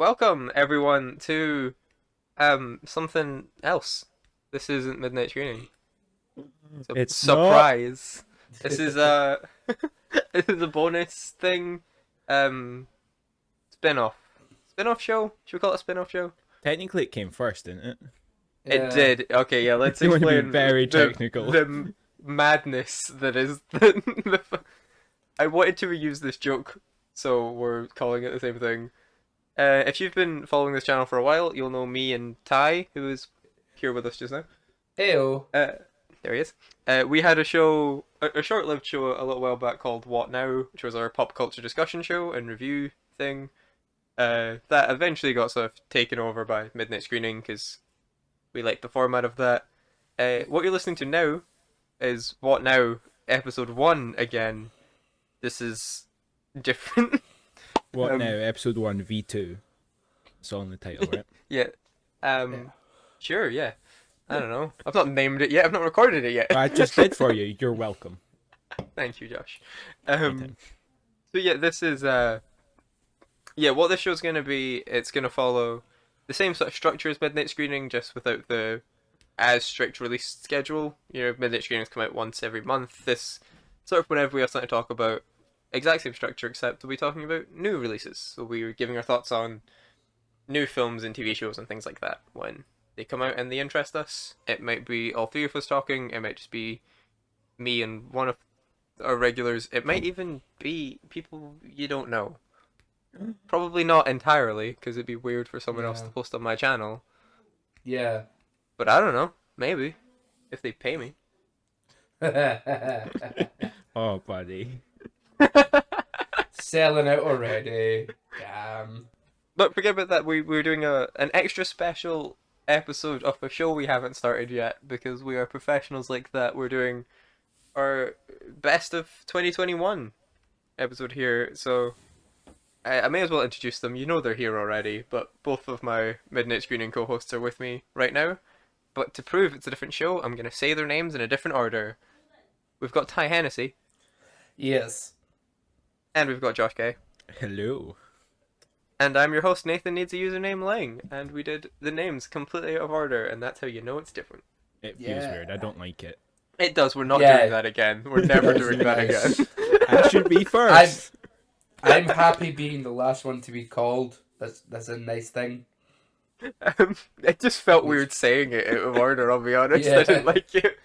Welcome everyone to something else. This isn't midnight screening. It's a It's not. surprise. This is a this is a bonus thing. Um, spin-off. Spin-off show? Should we call it a spin-off show? Technically, it came first, didn't it? It Yeah. did. Okay, yeah. Let's If you want to be explain very the technical. the madness that is the. I wanted to reuse this joke, so we're calling it the same thing. If you've been following this channel for a while, you'll know me and Ty, who is here with us just now. Heyo. There he is. We had a show, a short-lived show a little while back called What Now, which was our pop culture discussion show and review thing. That eventually got sort of taken over by Midnight Screening because we liked the format of that. What you're listening to now is What Now, episode 1 again. This is different. What now? Episode 1, V2. It's all in the title, right? Yeah. Yeah. Sure, yeah. I don't know. I've not named it yet. I've not recorded it yet. I just did for you. You're welcome. Thank you, Josh. Anytime. So yeah, this is what this show's gonna be. It's gonna follow the same sort of structure as Midnight Screening, just without the as strict release schedule. You know, Midnight Screenings come out once every month. This sort of whenever we have something to talk about, exact same structure, except we'll be talking about new releases. So we're giving our thoughts on new films and TV shows and things like that when they come out and they interest us. It might be all three of us talking. It might just be me and one of our regulars. It might even be people you don't know. Probably not entirely, because it'd be weird for someone else Yeah. to post on my channel. Yeah. But I don't know. Maybe. If they pay me. Oh, buddy. Selling out already. Damn. But forget about that. We're doing an extra special episode of a show we haven't started yet, because we are professionals like that. We're doing our best of 2021 episode here, so I may as well introduce them. You know they're here already, but both of my Midnight Screening co-hosts are with me right now. But to prove it's a different show, I'm going to say their names in a different order. We've got Ty Hennessy, Yes. and we've got Josh Gay. Hello. And I'm your host, Nathan Needs a Username Lang, and we did the names completely out of order, and that's how you know it's different. It feels Yeah. weird. I don't like it. It does, we're not Yeah. doing that again. We're never Yes, doing that yes. again. I should be first. I'm happy being the last one to be called. That's a nice thing. It just felt weird saying it out of order, I'll be honest. I Yeah. didn't like it.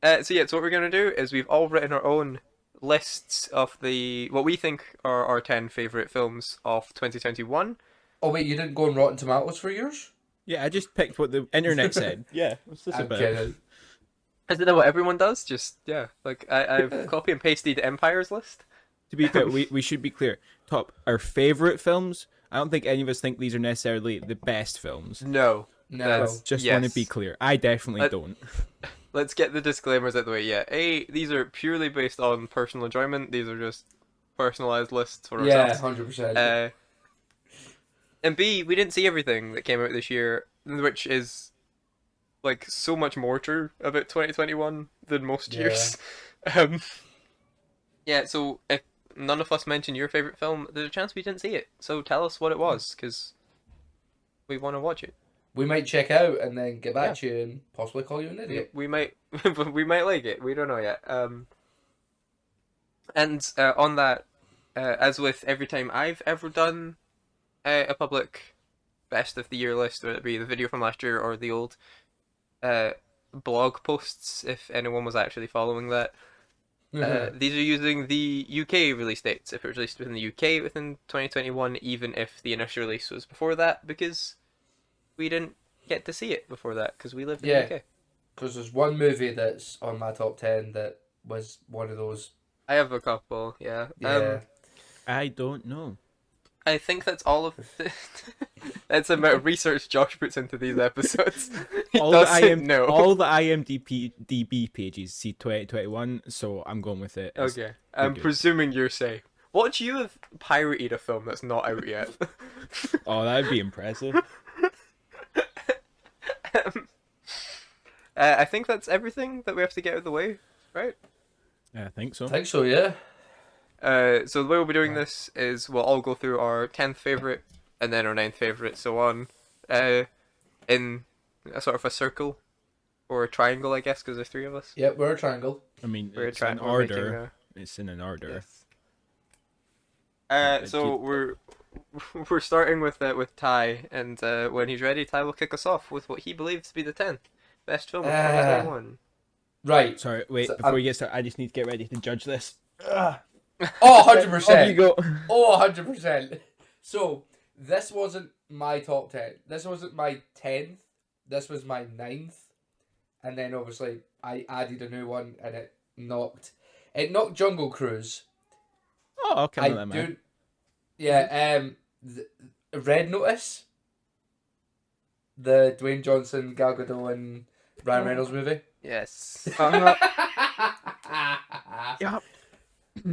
So what we're going to do is we've all written our own lists of what we think are our 10 favourite films of 2021. Oh wait, you didn't go on Rotten Tomatoes for yours? Yeah, I just picked what the internet said. Yeah, what's this I'm about? kidding. Isn't that what everyone does? Just, yeah. Like, I've copy and pasted Empire's list. To be fair, we should be clear. Top, our favourite films, I don't think any of us think these are necessarily the best films. No. No. That's- Just yes. want to be clear. I definitely don't. Let's get the disclaimers out of the way. Yeah, these are purely based on personal enjoyment. These are just personalised lists for Yeah, ourselves. 100%. And B, we didn't see everything that came out this year, which is like so much more true about 2021 than most Yeah. years. So if none of us mention your favorite film, there's a chance we didn't see it. So tell us what it was, because we want to watch it. We might check out and then get back to you and possibly call you an idiot. We might, we might like it. We don't know yet. And on that, as with every time I've ever done a public best of the year list, whether it be the video from last year or the old blog posts, if anyone was actually following that, these are using the UK release dates. If it was released within the UK within 2021, even if the initial release was before that, because we didn't get to see it before that because we lived in Yeah. the UK. Because there's one movie that's on my top 10 that was one of those. I have a couple, yeah. Yeah. I don't know. I think that's all of that's the amount of research Josh puts into these episodes. He All the, doesn't know. all the IMDb pages see 2021, so I'm going with it. Okay, I'm good. presuming you're safe. What do you have pirated a film that's not out yet? Oh, that'd be impressive. I think that's everything that we have to get out of the way, right? I think so. I think so, yeah. So the way we'll be doing this is we'll all go through our 10th favorite and then our 9th favorite, so on, in a sort of a circle or a triangle, I guess, because there's three of us. Yep, we're a triangle. I mean, We're it's trying. an We're making order. It's in an order. Yes. So we're starting with Ty, and when he's ready, Ty will kick us off with what he believes to be the 10th best film of 2021. Right. Sorry, wait. So, Before you get started, I just need to get ready to judge this. Oh, Off you 100%. go. Oh, 100%. So, this wasn't my top 10. This wasn't my 10th. This was my 9th. And then, obviously, I added a new one, and it knocked Jungle Cruise. Oh, okay. I do. Yeah, Red Notice. The Dwayne Johnson, Gal Gadot, and Ryan Reynolds movie. Yes. Yep.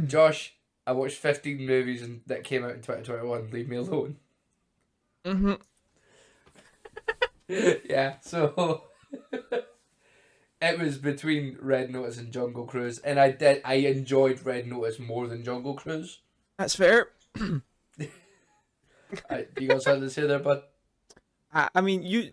Josh, I watched 15 movies that came out in 2021. Leave me alone. Mm-hmm. Yeah, so it was between Red Notice and Jungle Cruise, and I enjoyed Red Notice more than Jungle Cruise. That's fair. You got something to say there, bud? I mean,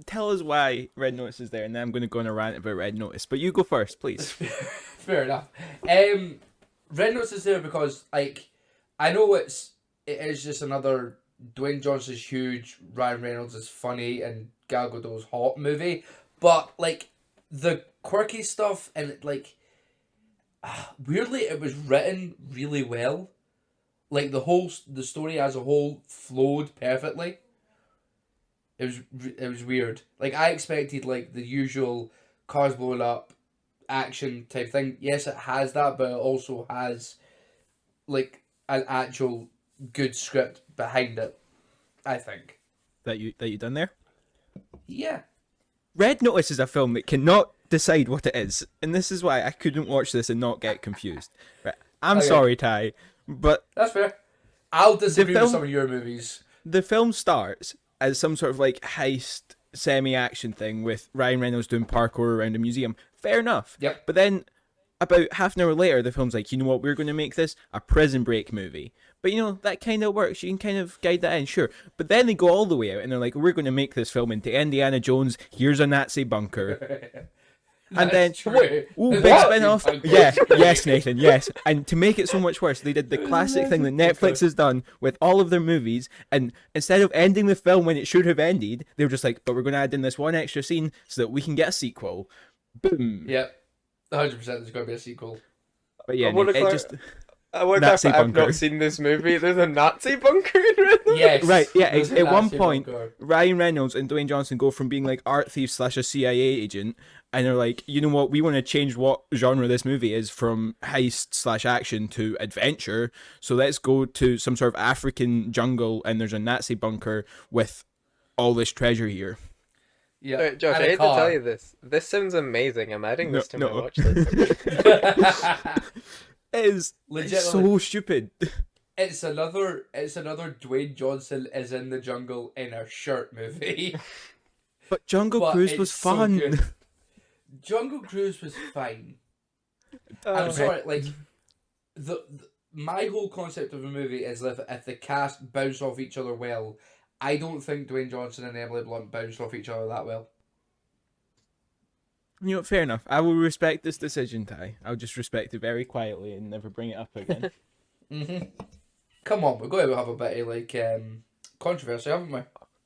tell us why Red Notice is there, and then I'm going to go on a rant about Red Notice. But you go first, please. Fair enough. Red Notice is there because, like, I know it is just another Dwayne Johnson's huge, Ryan Reynolds is funny, and Gal Gadot's hot movie, but, like, the quirky stuff, and, like, weirdly, it was written really well. Like, the story as a whole flowed perfectly. It was weird. Like, I expected, like, the usual cars blowing up, action type thing. Yes, it has that, but it also has, like, an actual good script behind it, I think. That you done there? Yeah. Red Notice is a film that cannot decide what it is, and this is why I couldn't watch this and not get confused. Right. I'm Okay. sorry, Ty, but That's fair. I'll disagree with film- some of your movies. the film starts as some sort of like heist semi-action thing with Ryan Reynolds doing parkour around a museum. Fair enough. Yep. But then about half an hour later, the film's like, you know what, we're going to make this a prison break movie. But, you know, that kind of works. You can kind of guide that in, sure. But then they go all the way out and they're like, we're going to make this film into Indiana Jones. Here's a Nazi bunker. And then, true. ooh, big Nazi spin-off. bunker. Yeah, yes, Nathan, yes. And to make it so much worse, they did the classic thing that Netflix has done with all of their movies. And instead of ending the film when it should have ended, they were just like, but we're going to add in this one extra scene so that we can get a sequel. Boom. Yep. 100% there's going to be a sequel. But yeah, I wanna it just... I wonder Nazi if I've bunker. not seen this movie. There's a Nazi bunker in Red Notice? Yes. Right, yeah, there's a at one Nazi point, bunker. Ryan Reynolds and Dwayne Johnson go from being like art thieves / a CIA agent, and they're like, you know what, we want to change what genre this movie is from heist / action to adventure, so let's go to some sort of African jungle, and there's a Nazi bunker with all this treasure here. Yeah. Sorry, Josh, And I a hate to car. tell you this. This sounds amazing. I'm adding this to my No. watch list. It is so stupid. It's another Dwayne Johnson is in the jungle in a shirt movie. But Jungle But Cruise it's was so fun. good. Jungle Cruise was fine. I'm Oh, sorry, like my whole concept of a movie is if the cast bounce off each other well. I don't think Dwayne Johnson and Emily Blunt bounced off each other that well. You know, fair enough. I will respect this decision, Ty. I'll just respect it very quietly and never bring it up again. Come on, we're going to have a bit of like controversy, haven't we?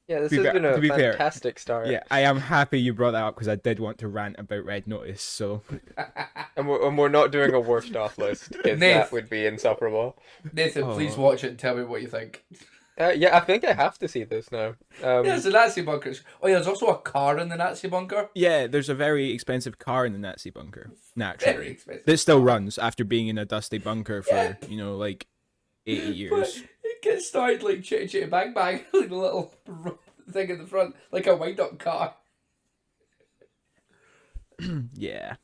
yeah, this To be has fair- been a to be fair, fantastic start. Yeah, I am happy you brought that up because I did want to rant about Red Notice, so... And we're not doing a worst off list because Nath. that would be insufferable. Nathan, please watch it and tell me what you think. Yeah, I think I have to see this now. Yeah, it's a Nazi bunker. Oh yeah, there's also a car in the Nazi bunker. Yeah, there's a very expensive car in the Nazi bunker, Very naturally. expensive. That still runs after being in a dusty bunker for, Yeah. you know, like 80 But years. it gets started like chitty chitty bang bang, like a little thing in the front, like a wind up car. Yeah.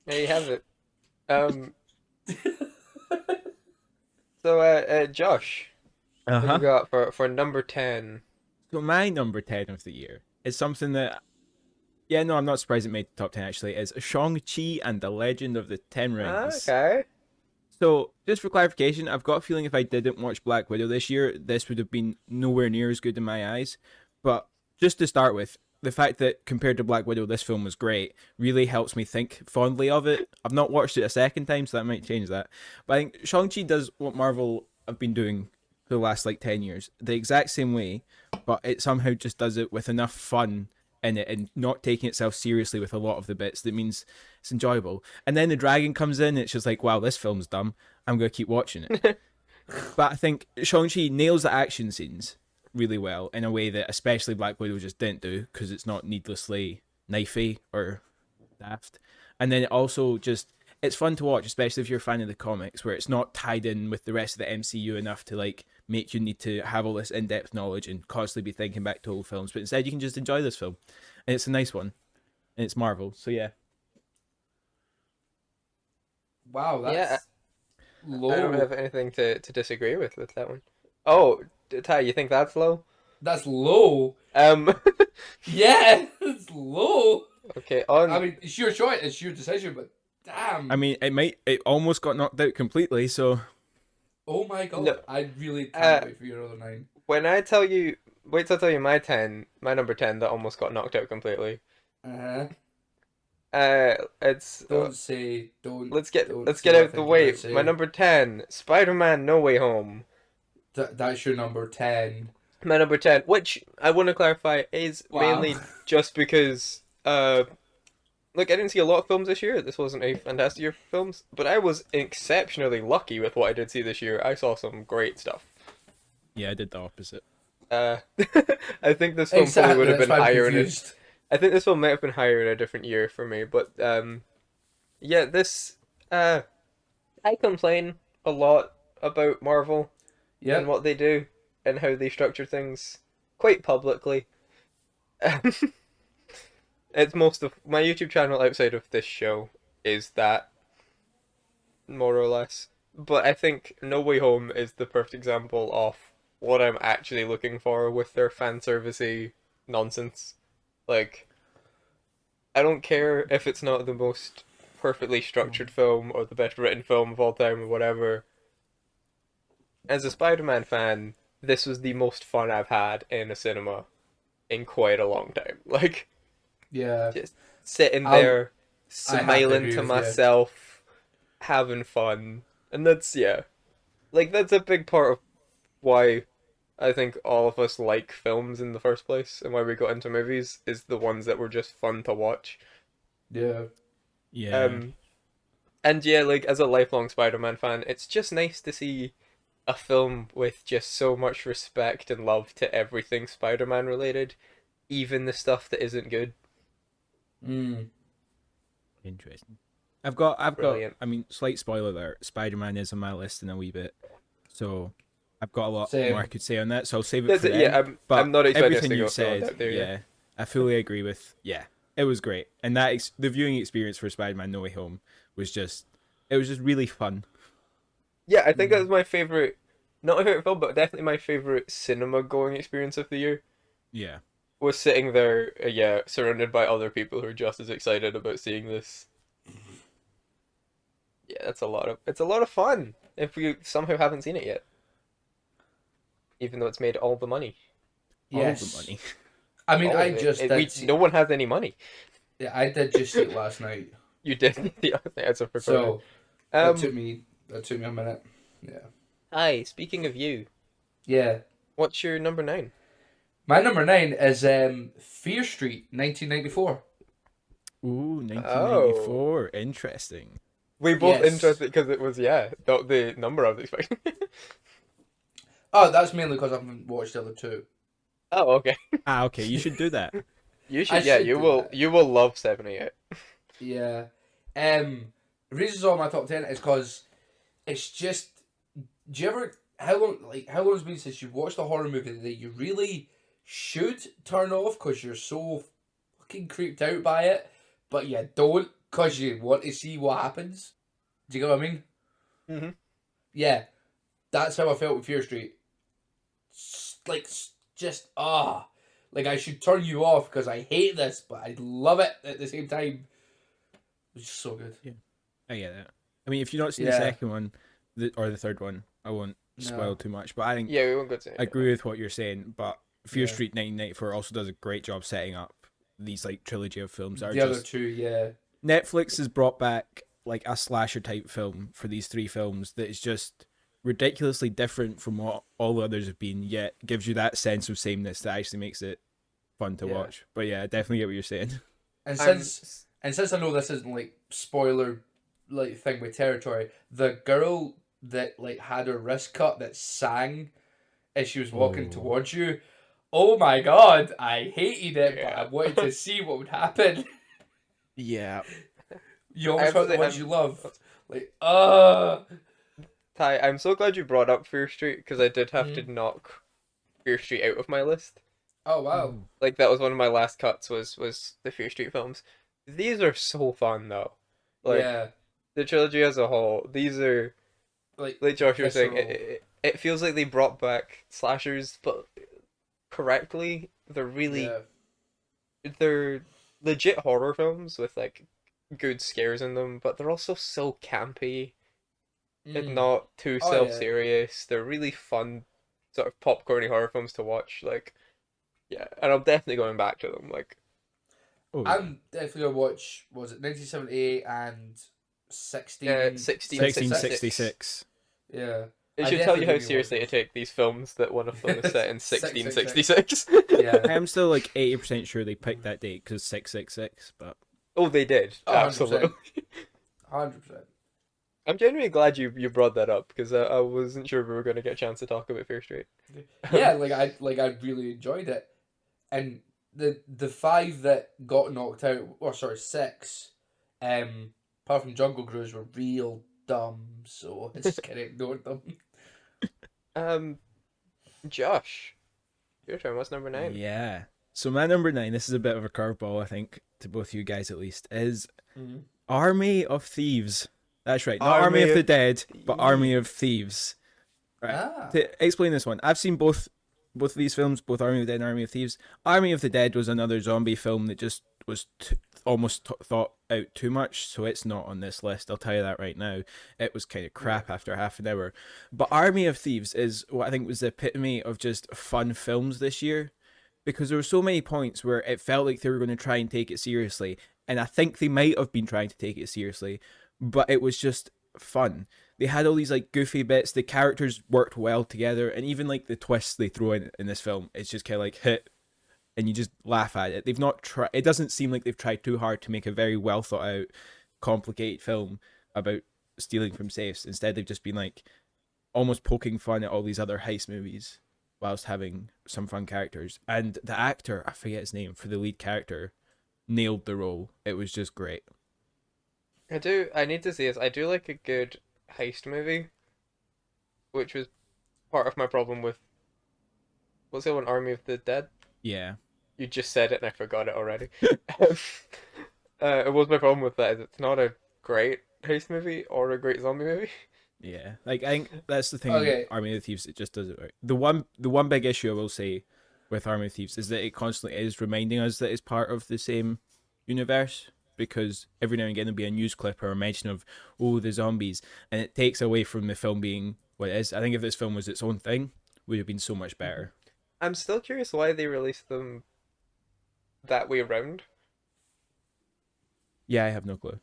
There you have it. So, Josh, what do you got for number 10? So my number 10 of the year is something that... Yeah, no, I'm not surprised it made the top 10, actually. Is Shang-Chi and the Legend of the Ten Rings. Okay. So, just for clarification, I've got a feeling if I didn't watch Black Widow this year, this would have been nowhere near as good in my eyes. But just to start with, the fact that compared to Black Widow, this film was great really helps me think fondly of it. I've not watched it a second time, so that might change that. But I think Shang-Chi does what Marvel have been doing for the last like 10 years, the exact same way, but it somehow just does it with enough fun in it and not taking itself seriously with a lot of the bits that means it's enjoyable. And then the dragon comes in, and it's just like, wow, this film's dumb. I'm going to keep watching it. But I think Shang-Chi nails the action scenes really well in a way that especially Black Widow just didn't do, because it's not needlessly knifey or daft. And then it also just, it's fun to watch, especially if you're a fan of the comics, where it's not tied in with the rest of the MCU enough to like make you need to have all this in-depth knowledge and constantly be thinking back to old films. But instead, you can just enjoy this film, and it's a nice one, and it's Marvel. So yeah, Wow, that's Yeah, low. I don't have anything to disagree with that one. Oh, Ty, you think that's low? That's low. Um, Yeah, it's low. okay, on. I mean, it's your choice, it's your decision, but damn. I mean, it almost got knocked out completely. So Oh my god, No. I really can't wait for your other 9. When I tell you, wait till I tell you my number 10 that almost got knocked out completely. Uh-huh. It's Don't say, don't. let's get don't let's say get what I out the think way. you're gonna say. My number 10, Spider-Man: No Way Home. That's your number 10. My number 10, which I want to clarify is Wow. mainly just because look, I didn't see a lot of films this year. This wasn't a fantastic year for films, but I was exceptionally lucky with what I did see this year. I saw some great stuff. yeah, I did the opposite. I think this film probably would have that's been why I'm higher in it. confused. I think this film might have been higher in a different year for me, but yeah, this I complain a lot about Marvel and Yep. what they do and how they structure things quite publicly. It's most of my YouTube channel outside of this show is that, more or less. But I think No Way Home is the perfect example of what I'm actually looking for with their fan servicey nonsense. Like, I don't care if it's not the most perfectly structured film or the best written film of all time or whatever. As a Spider-Man fan, this was the most fun I've had in a cinema in quite a long time. Like, Yeah. just sitting I'll- there, I have to smiling agree to with you. myself, having fun. And that's, yeah. Like, that's a big part of why I think all of us like films in the first place and why we got into movies is the ones that were just fun to watch. Yeah. Yeah, And yeah, like, as a lifelong Spider-Man fan, it's just nice to see a film with just so much respect and love to everything Spider-Man related, even the stuff that isn't good. Mm. interesting. I've got. Brilliant. I mean, slight spoiler alert: Spider-Man is on my list in a wee bit, so I've got a lot Same. more I could say on that. So I'll save it That's for it, then. yeah, But I'm not expecting us everything to you go through all said, that there, yeah, I fully agree with. Yeah, it was great, and the viewing experience for Spider-Man: No Way Home was just, it was just really fun. Yeah, I think that was my favorite, not my favorite film, but definitely my favorite cinema going experience of the year. Yeah, Was sitting there, yeah, surrounded by other people who are just as excited about seeing this. Yeah, it's a lot of fun if you somehow haven't seen it yet, even though it's made all the money. Yes. all the money. I mean, All I of it. just did see, no one has any money. yeah, I did just see it last night. You did the other thing as a So um, that took me a minute. Yeah. hi. Speaking of you, Yeah. what's your number 9? My number 9 is Fear Street, 1994. Ooh, 1994. Interesting. We both Yes. interested because it was the number I was expecting. Oh, that's mainly because I haven't watched the other two. Oh, okay. Ah, okay. You should do that. You I should, yeah, should you do will, that. you will love 78. Yeah. The reason it's on my top 10 is because it's just. Do you ever. How long has it been since you've watched a horror movie that you really should turn off because you're so fucking creeped out by it, but you don't because you want to see what happens? Do you get what I mean? Mm-hmm. Yeah. That's how I felt with Fear Street. Just like I should turn you off because I hate this, but I love it at the same time. It's just so good. I get that. I mean, if you've not seen the Yeah. second one, the third one. I won't spoil No. too much, but I think Yeah, we won't go to it. I agree with what you're saying. But Fear Yeah. Street 1994 also does a great job setting up these like trilogy of films that are The other just two, yeah. Netflix has brought back like a slasher type film for these three films that is just ridiculously different from what all the others have been, yet gives you that sense of sameness that actually makes it fun to Yeah. watch. But yeah, I definitely get what you're saying. And I'm since I know this isn't like spoiler like thing with territory, the girl that like had her wrist cut that sang as she was walking Oh. towards you. Oh my god, I hated it, but I Yeah. wanted to see what would happen. Yeah. You I always have to hurt the say, ones you love. Like, Ty, I'm so glad you brought up Fear Street because I did have to Mhm. knock Fear Street out of my list. oh wow. Like that was one of my last cuts was the Fear Street films. These are so fun though. Like Yeah. the trilogy as a whole. These are like Josh was saying. Visceral. It feels like they brought back slashers, but correctly. Yeah. They're legit horror films with like good scares in them, but they're also so campy and Mm. not too Oh yeah. self-serious. They're really fun, sort of popcorny horror films to watch. Like, yeah, and I'm definitely going back to them. Like, Oh, I'm definitely gonna watch. What was it 1978 and 1666. 1666. Yeah. It I should tell you how definitely seriously to watch take these films that one of them is set in 666. 1666. Yeah. I am still like 80% sure they picked that date because 666, but Oh, they did. Oh, 100%. Absolutely. 100%. I'm genuinely glad you brought that up because I wasn't sure we were going to get a chance to talk about Fear Street. Yeah, I really enjoyed it, and the five that got knocked out, or sorry, six, apart from Jungle Cruise, were real dumb. So I just kind of ignored them. Um, Josh, your turn. What's number 9? yeah. So my number 9, this is a bit of a curveball, I think, to both you guys at least, is Army of Thieves. That's right, not Army of the Dead, but Army of Thieves. Right. Ah. To explain this one, I've seen both of these films, both Army of the Dead and Army of Thieves. Army of the Dead was another zombie film that just was almost thought out too much, so it's not on this list. I'll tell you that right now. It was kind of crap after half an hour. But Army of Thieves is what I think was the epitome of just fun films this year, because there were so many points where it felt like they were going to try and take it seriously, and I think they might have been trying to take it seriously, but it was just fun. They had all these like goofy bits, the characters worked well together, and even like the twists they throw in this film, it's just kind of like hit and you just laugh at it. They've not tried, it doesn't seem like they've tried too hard to make a very well thought out complicated film about stealing from safes. Instead they've just been like almost poking fun at all these other heist movies whilst having some fun characters. And the actor, I forget his name, for the lead character, nailed the role. It was just great. I need to say this. I do like a good heist movie, which was part of my problem with, what's the one, Army of the Dead? Yeah. You just said it and I forgot it already. It was my problem with that. Is it's not a great heist movie or a great zombie movie. Yeah, like I think that's the thing. Okay. Army of the Thieves, it just does it right. The one big issue I will say with Army of Thieves is that it constantly is reminding us that it's part of the same universe, because every now and again there'll be a news clip or a mention of the zombies, and it takes away from the film being what it is. I think if this film was its own thing, it would have been so much better. I'm still curious why they released them that way around. Yeah, I have no clue.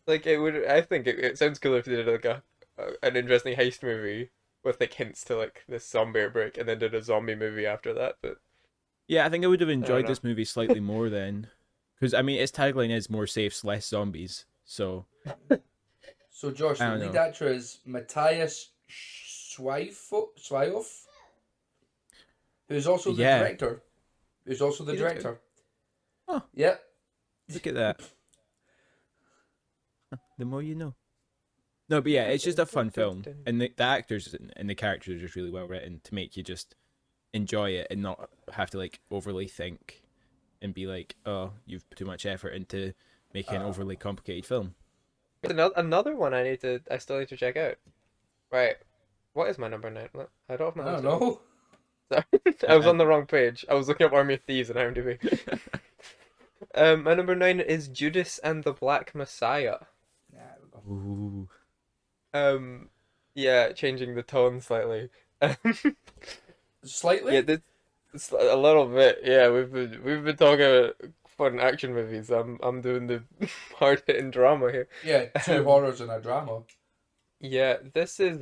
Like it would, I think it sounds cool if they did like an interesting heist movie with like hints to like this zombie outbreak, and then did a zombie movie after that. But Yeah, I think I would have enjoyed know. this movie slightly more then, because I mean its tagline is more safes, less zombies. So So Josh, I the don't lead know. actor is Matthias Schweihoff, who's also the Yeah. director. Who's also the He's director. Oh. Yep. look at that. The more you know. No, but yeah, it's just a fun film, and the actors and the characters are just really well written to make you just enjoy it and not have to like overly think and be like, oh, you've put too much effort into making an overly complicated film. another one I still need to check out. Right, what is my number 9? I don't have my I don't list. know. Sorry. I was on the wrong page. I was looking up Army of Thieves on IMDb. My number 9 is Judas and the Black Messiah. Nah, there we go. Ooh. Yeah, Yeah, changing the tone slightly. Yeah, Slightly. it's a little bit. Yeah, we've been talking about fun action movies. I'm doing the hard hitting drama here. Yeah, two Um, horrors and a drama. yeah, this is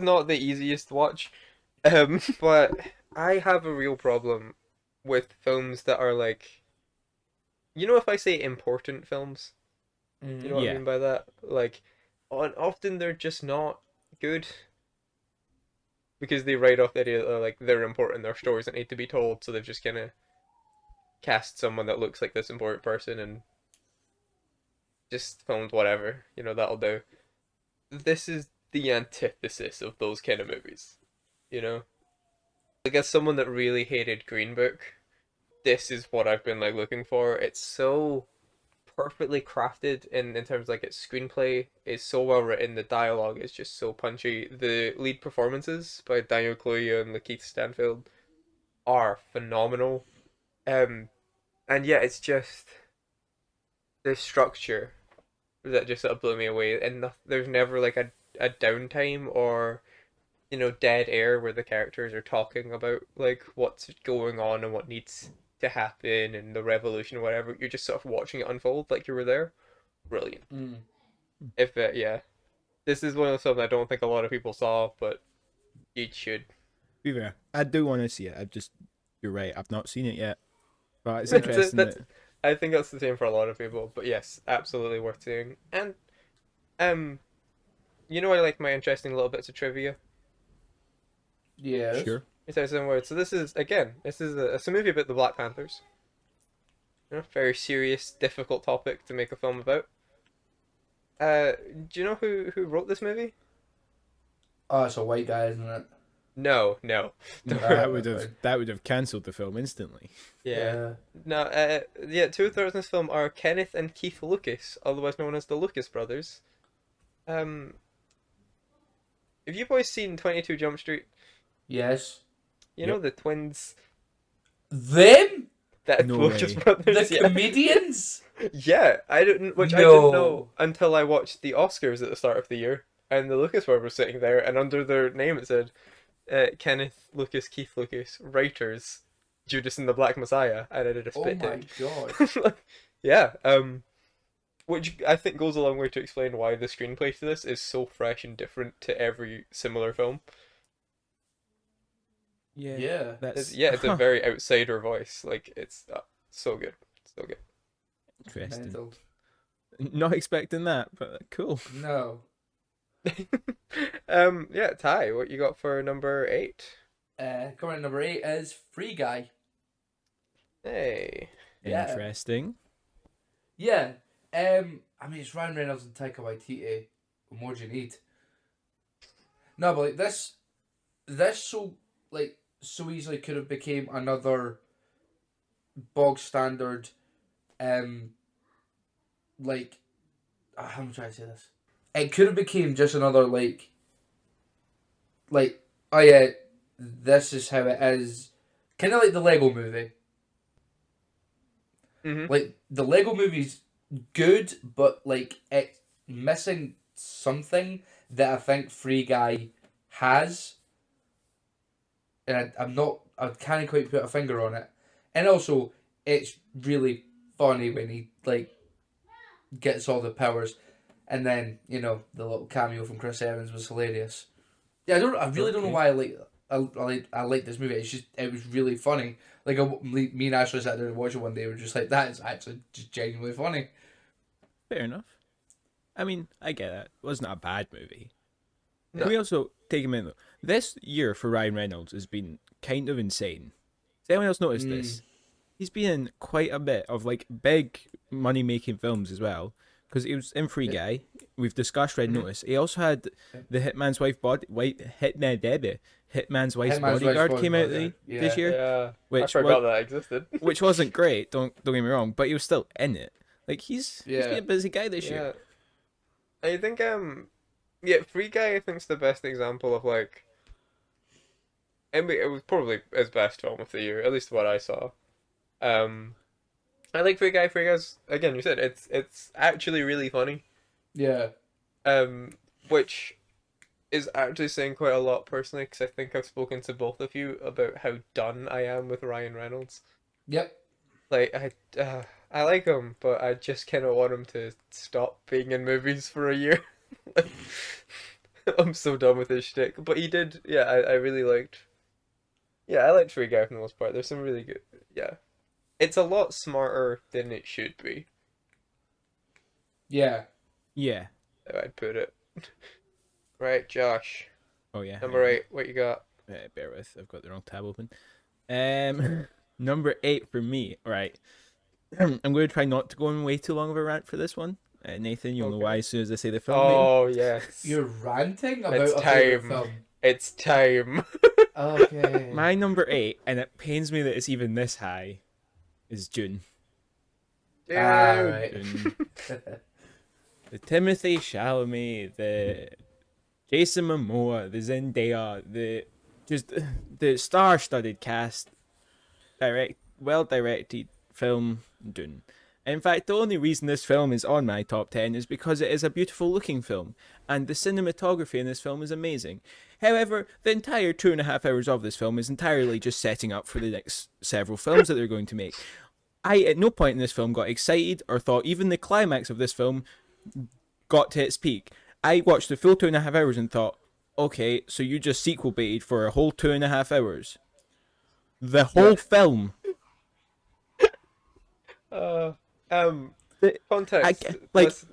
not the easiest watch. But I have a real problem with films that are like, if I say important films, you know Mm-hmm. what I Yeah. mean by that? Like, often they're just not good because they write off the idea that like they're important, they're stories that need to be told, so they've just kind of cast someone that looks like this important person and just filmed whatever, that'll do. This is the antithesis of those kind of movies, you know? Like as someone that really hated Green Book, this is what I've been like looking for. It's so perfectly crafted in terms of like its screenplay is so well written, the dialogue is just so punchy. The lead performances by Daniel Kaluuya and Lakeith Stanfield are phenomenal. Um and yeah, it's just the structure that just sort of blew me away. And there's never like a downtime or dead air where the characters are talking about like what's going on and what needs to happen and the revolution or whatever. You're just sort of watching it unfold like you were there. Brilliant. Mm. If yeah, this is one of the films I don't think a lot of people saw, but you should. Be fair, I do want to see it. You're right. I've not seen it yet, but it's Yeah. interesting That's that. I think that's the same for a lot of people. But yes, absolutely worth seeing. And um, I like my interesting little bits of trivia. Yes. Sure. It's out some words. So it's a movie about the Black Panthers. Very serious, difficult topic to make a film about. Do you know who wrote this movie? Oh, it's a white guy, isn't it? No, no. That would Right, have fine. cancelled the film instantly. Yeah. Yeah. No, yeah, two of the stars in this film are Kenneth and Keith Lucas, otherwise known as the Lucas brothers. Um, have you boys seen 22 Jump Street? Yes. You know Yep. the twins Them? that No Lucas way. brothers? The Yeah. comedians? Yeah, I didn't No. know until I watched the Oscars at the start of the year, and the Lucas brothers were sitting there, and under their name it said, Kenneth Lucas, Keith Lucas, writers, Judas and the Black Messiah, and I did a Oh spit my take. god. Yeah, which I think goes a long way to explain why the screenplay to this is so fresh and different to every similar film. Yeah. Yeah. It's a very outsider voice. Like it's so good, so good. interesting. Mental. Not expecting that, but cool. No. Yeah, Ty, what you got for number 8? Coming at number 8 is Free Guy. Hey. Yeah. Interesting. Yeah. I mean, it's Ryan Reynolds and Taika Waititi. What more do you need? No, but like this so easily could have became another bog standard, like, how am I trying to say this? It could have became just another oh yeah, this is how it is. Kind of like the Lego movie. Mm-hmm. Like the Lego movie's good, but like it's missing something that I think Free Guy has, and I can't quite put a finger on it. And also, it's really funny when he like gets all the powers, and then the little cameo from Chris Evans was hilarious. Yeah, I really don't know Okay. why I like this movie. It was really funny. Like me and Ashley sat there and watched it one day. We were just like, that is actually just genuinely funny. Fair enough. I mean, I get it. It wasn't a bad movie. No. Can we also take a minute? This year for Ryan Reynolds has been kind of insane. Has anyone else noticed this? He's been in quite a bit of like big money making films as well. Because he was in Free Guy. We've discussed Red Notice. He also had the Hitman's Wife's Hitman's Wife's Wife's Bodyguard came out Bodyguard, this yeah. year, Yeah, I which forgot that existed. which wasn't great. Don't get me wrong, but he was still in it. Like he's been a busy guy this year. Yeah, I think yeah, Free Guy I think's the best example of like. I mean, it was probably his best film of the year, at least what I saw. I like Free Guy. Free Guy's again. You said it's actually really funny. Yeah. which is actually saying quite a lot personally, because I think I've spoken to both of you about how done I am with Ryan Reynolds. Yep. Like I like him, but I just kind of want him to stop being in movies for a year. Like, I'm so done with his shtick. But he did, yeah. I really liked. Yeah, I liked Free Guy for the most part. There's some really good. Yeah, it's a lot smarter than it should be. Yeah. Yeah. How I'd put it. Right, Josh. Oh yeah. Number 8. What you got? Bear with, I've got the wrong tab open. Number 8 for me. Right. I'm going to try not to go on way too long of a rant for this one. Nathan, you'll know Okay. why as soon as I say the film name. Oh yes. You're ranting about It's a favorite time. film. It's time. Okay. My number 8, and it pains me that it's even this high, is Dune. Dude. Alright. Dune. The Timothy Chalamet, the Jason Momoa, the Zendaya, the star-studded cast, well directed film, Dune. In fact, the only reason this film is on my top 10 is because it is a beautiful looking film, and the cinematography in this film is amazing. However, the entire 2.5 hours of this film is entirely just setting up for the next several films that they're going to make. I, at no point in this film, got excited or thought even the climax of this film got to its peak. I watched the full 2.5 hours and thought, okay, so you just sequel baited for a whole 2.5 hours. The whole film. Uh, The- context.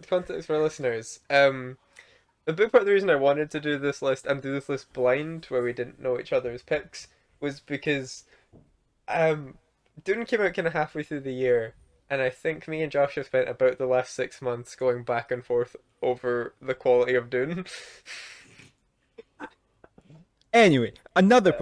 Context for listeners. A big part of the reason I wanted to do this list and do this list blind, where we didn't know each other's picks, was because Dune came out kind of halfway through the year, and I think me and Josh have spent about the last 6 months going back and forth over the quality of Dune. Anyway,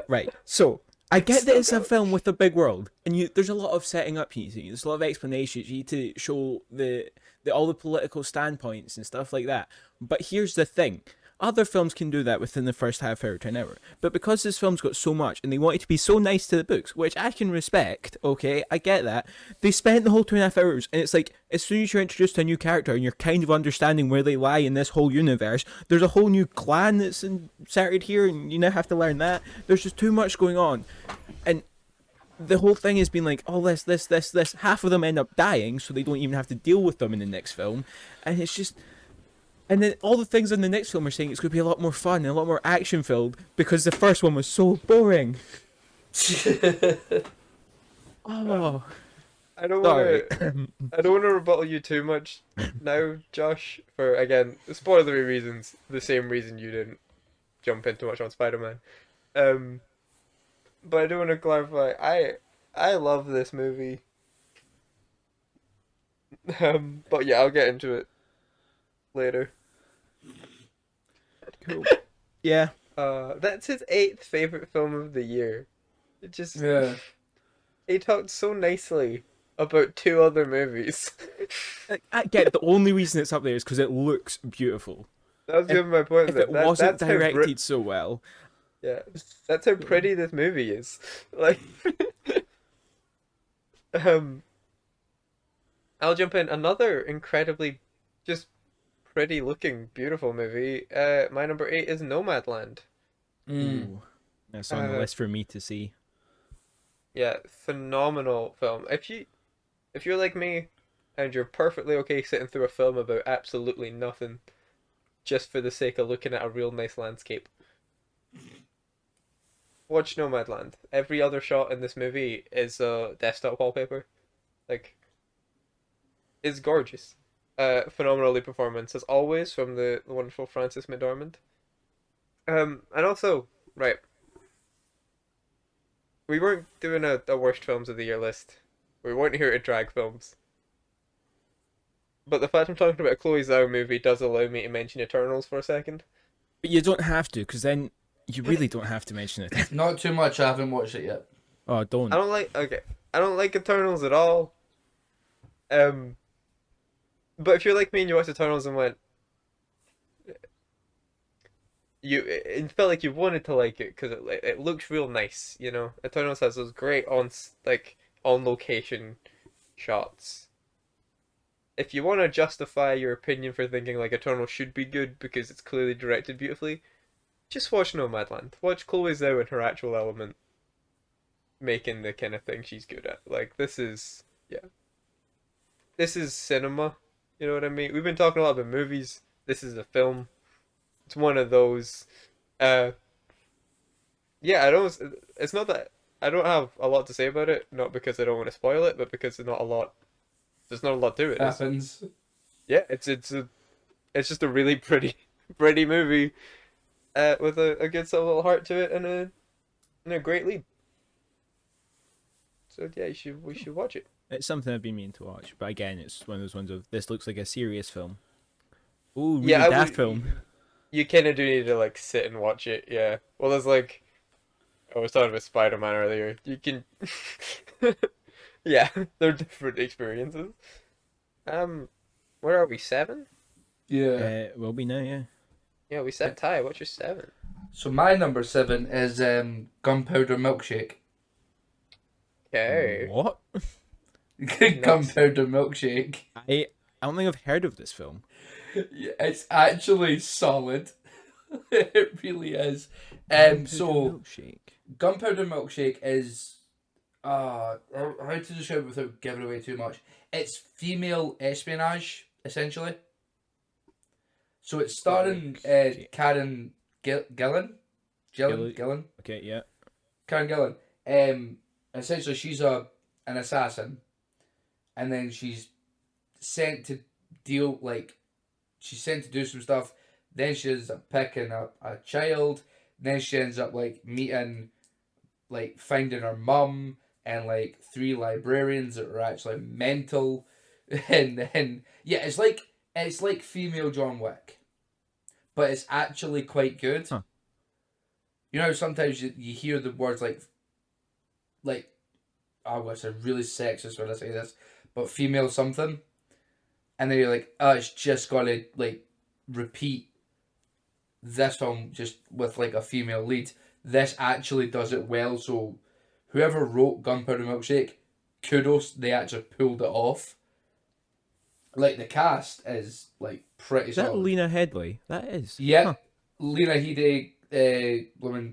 right. So I get that it's a film with a big world, and there's a lot of setting up here. There's a lot of explanations. You need to show the all the political standpoints and stuff like that. But here's the thing: other films can do that within the first half hour to an hour. But because this film's got so much, and they want it to be so nice to the books, which I can respect. Okay, I get that. They spent the whole 2.5 hours, and it's like as soon as you're introduced to a new character and you're kind of understanding where they lie in this whole universe, there's a whole new clan that's inserted here, and you now have to learn that. There's just too much going on, and the whole thing has been like, oh, this. Half of them end up dying, so they don't even have to deal with them in the next film, and it's just. And then all the things in the next film are saying it's going to be a lot more fun and a lot more action filled because the first one was so boring. Oh, I don't sorry. want to. I don't want to rebuttal you too much now, Josh. For again, spoilery reasons, the same reason you didn't jump in too much on Spider-Man. But I do want to clarify. I love this movie. But yeah, I'll get into it later. Cool. Yeah. That's his 8th favorite film of the year. It just Yeah. he talked so nicely about 2 other movies. I get the only reason it's up there is because it looks beautiful. That was giving my point. If it That, wasn't that's how directed so well, yeah, that's how pretty this movie is. Like, um, I'll jump in. Another incredibly, just pretty looking, beautiful movie. My number 8 is Nomadland. ooh, that's on the Uh, list for me to see. Yeah, phenomenal film. If you're like me, and you're perfectly okay sitting through a film about absolutely nothing, just for the sake of looking at a real nice landscape, watch Nomadland. Every other shot in this movie is a desktop wallpaper. Like, it's gorgeous. Phenomenally performance as always from the wonderful Frances McDormand. And also, right, we weren't doing a worst films of the year list. We weren't here to drag films. But the fact I'm talking about a Chloe Zhao movie does allow me to mention Eternals for a second. But you don't have to, because then you really don't have to mention it. Not too much. I haven't watched it yet. Oh, don't. I don't like Eternals at all. But if you're like me and you watched Eternals and went, it felt like you wanted to like it because it looks real nice, you know. Eternals has those great on location shots. if you want to justify your opinion for thinking like Eternal should be good because it's clearly directed beautifully, just watch Nomadland. Watch Chloe Zhao in her actual element, making the kind of thing she's good at. Like this is cinema. You know what I mean? We've been talking a lot about movies. This is a film. It's one of those. Uh, yeah, I don't. It's not that I don't have a lot to say about it. Not because I don't want to spoil it, but because there's not a lot. There's not a lot to it. Happens. Yeah, it's just a really pretty movie, with a good sort of little heart to it and a great lead. So yeah, we should watch it. It's something I've been meaning to watch, but again, it's one of those ones of this looks like a serious film. Ooh, really Yeah, daft film. You kind of do need to like sit and watch it. Yeah. Well, there's like I was talking about Spider-Man earlier. You can, yeah, they're different experiences. Where are we? 7? Yeah. Will be now, yeah. Yeah, we said Ty. What's your 7? So my number 7 is gunpowder milkshake. Okay. What? Gunpowder milkshake. I don't think I've heard of this film. Yeah, it's actually solid. It really is. So Milkshake. gunpowder milkshake is how to describe it without giving away too much. It's female espionage essentially. So it's starring Karen Gillan. Okay, yeah. Karen Gillan. Essentially she's an assassin, and then she's sent to she's sent to do some stuff. Then she ends up picking up a child. Then she ends up meeting, finding her mum and 3 librarians that are actually mental, and then it's like female John Wick, but it's actually quite good. Huh. You know, sometimes you hear the words oh, it's a really sexist when I say this, but female something, and then you're like, oh, it's just gotta repeat this film just with a female lead. This actually does it well. So whoever wrote Gunpowder Milkshake, kudos, they actually pulled it off. The cast is pretty Is that solid. Lena Headey? That is. Yeah, Huh. Lena Headey,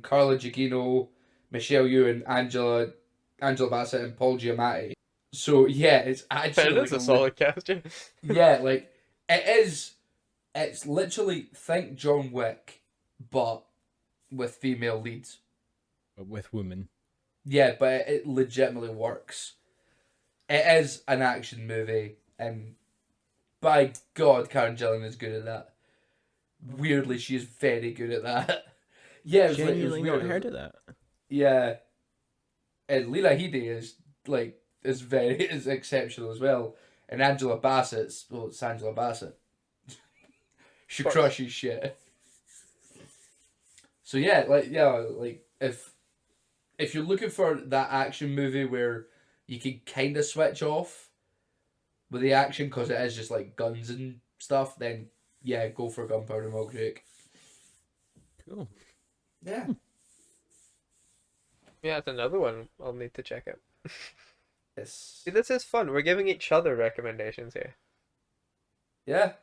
Carla Gugino, Michelle Yeoh, and Angela Bassett, and Paul Giamatti. So yeah, it's actually It's a solid cast. Yeah. yeah, it is. It's literally think John Wick, but with female leads. With women. Yeah, but it legitimately works. It is an action movie, and by God, Karen Gillan is good at that. Weirdly, she is very good at that. Yeah, it was Genuinely weird. not heard of that. Yeah, and Lena Headey is exceptional as well, and Angela Bassett's it's Angela Bassett. She crushes shit. So yeah, if you're looking for that action movie where you can kind of switch off with the action because it is just guns and stuff, then yeah, go for Gunpowder Milkshake. Cool. Yeah. Yeah, it's another one I'll need to check out. Yes. See, this is fun. We're giving each other recommendations here. Yeah.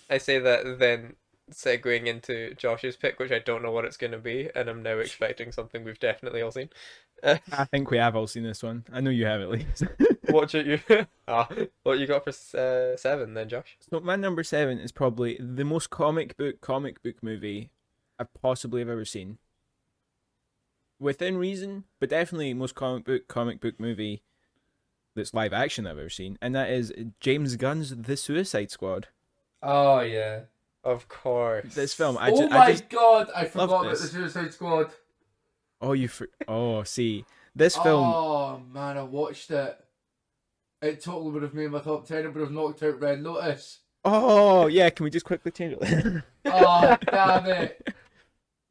I say that then segueing into Josh's pick, which I don't know what it's going to be, and I'm now expecting something we've definitely all seen. I think we have all seen this one. I know you have at least. What you what you got for 7 then, Josh? So my number 7 is probably the most comic book movie I possibly have ever seen. Within reason, but definitely most comic book movie that's live action I've ever seen, and that is James Gunn's The Suicide Squad. Oh yeah. Of course. This film, I God, I forgot about the this. Suicide Squad. See, this film. Oh man, I watched it. It totally would have made my top 10. It would have knocked out Red Notice. Oh yeah, can we just quickly change it? Oh damn it!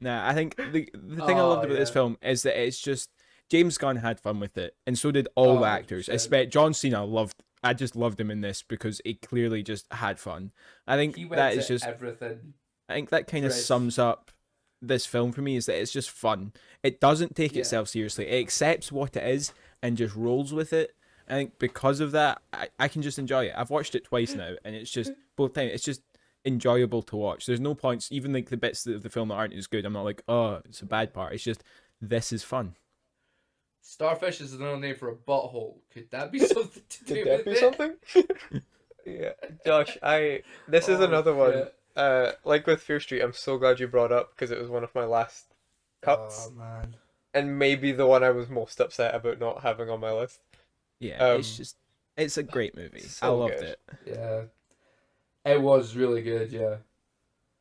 Nah, I think the thing I loved about this film is that it's just James Gunn had fun with it, and so did all the actors. John Cena I just loved him in this because he clearly just had fun. I think that is just everything. I think that kind of sums up this film for me, is that it's just fun. It doesn't take itself seriously. It accepts what it is and just rolls with it. I think because of that, I can just enjoy it. I've watched it twice now, and it's just both times. It's just enjoyable to watch. There's no points, even like the bits of the film that aren't as good. I'm not like, oh, it's a bad part. It's just this is fun. Starfish is another name for a butthole. Could that be something to do Could that with be it? something? Yeah, Josh, this is Oh, another one. shit. Like with Fear Street, I'm so glad you brought up because it was one of my last cuts, Oh man. and maybe the one I was most upset about not having on my list. Yeah, it's a great movie. I so loved good. it. Yeah. It was really good, yeah.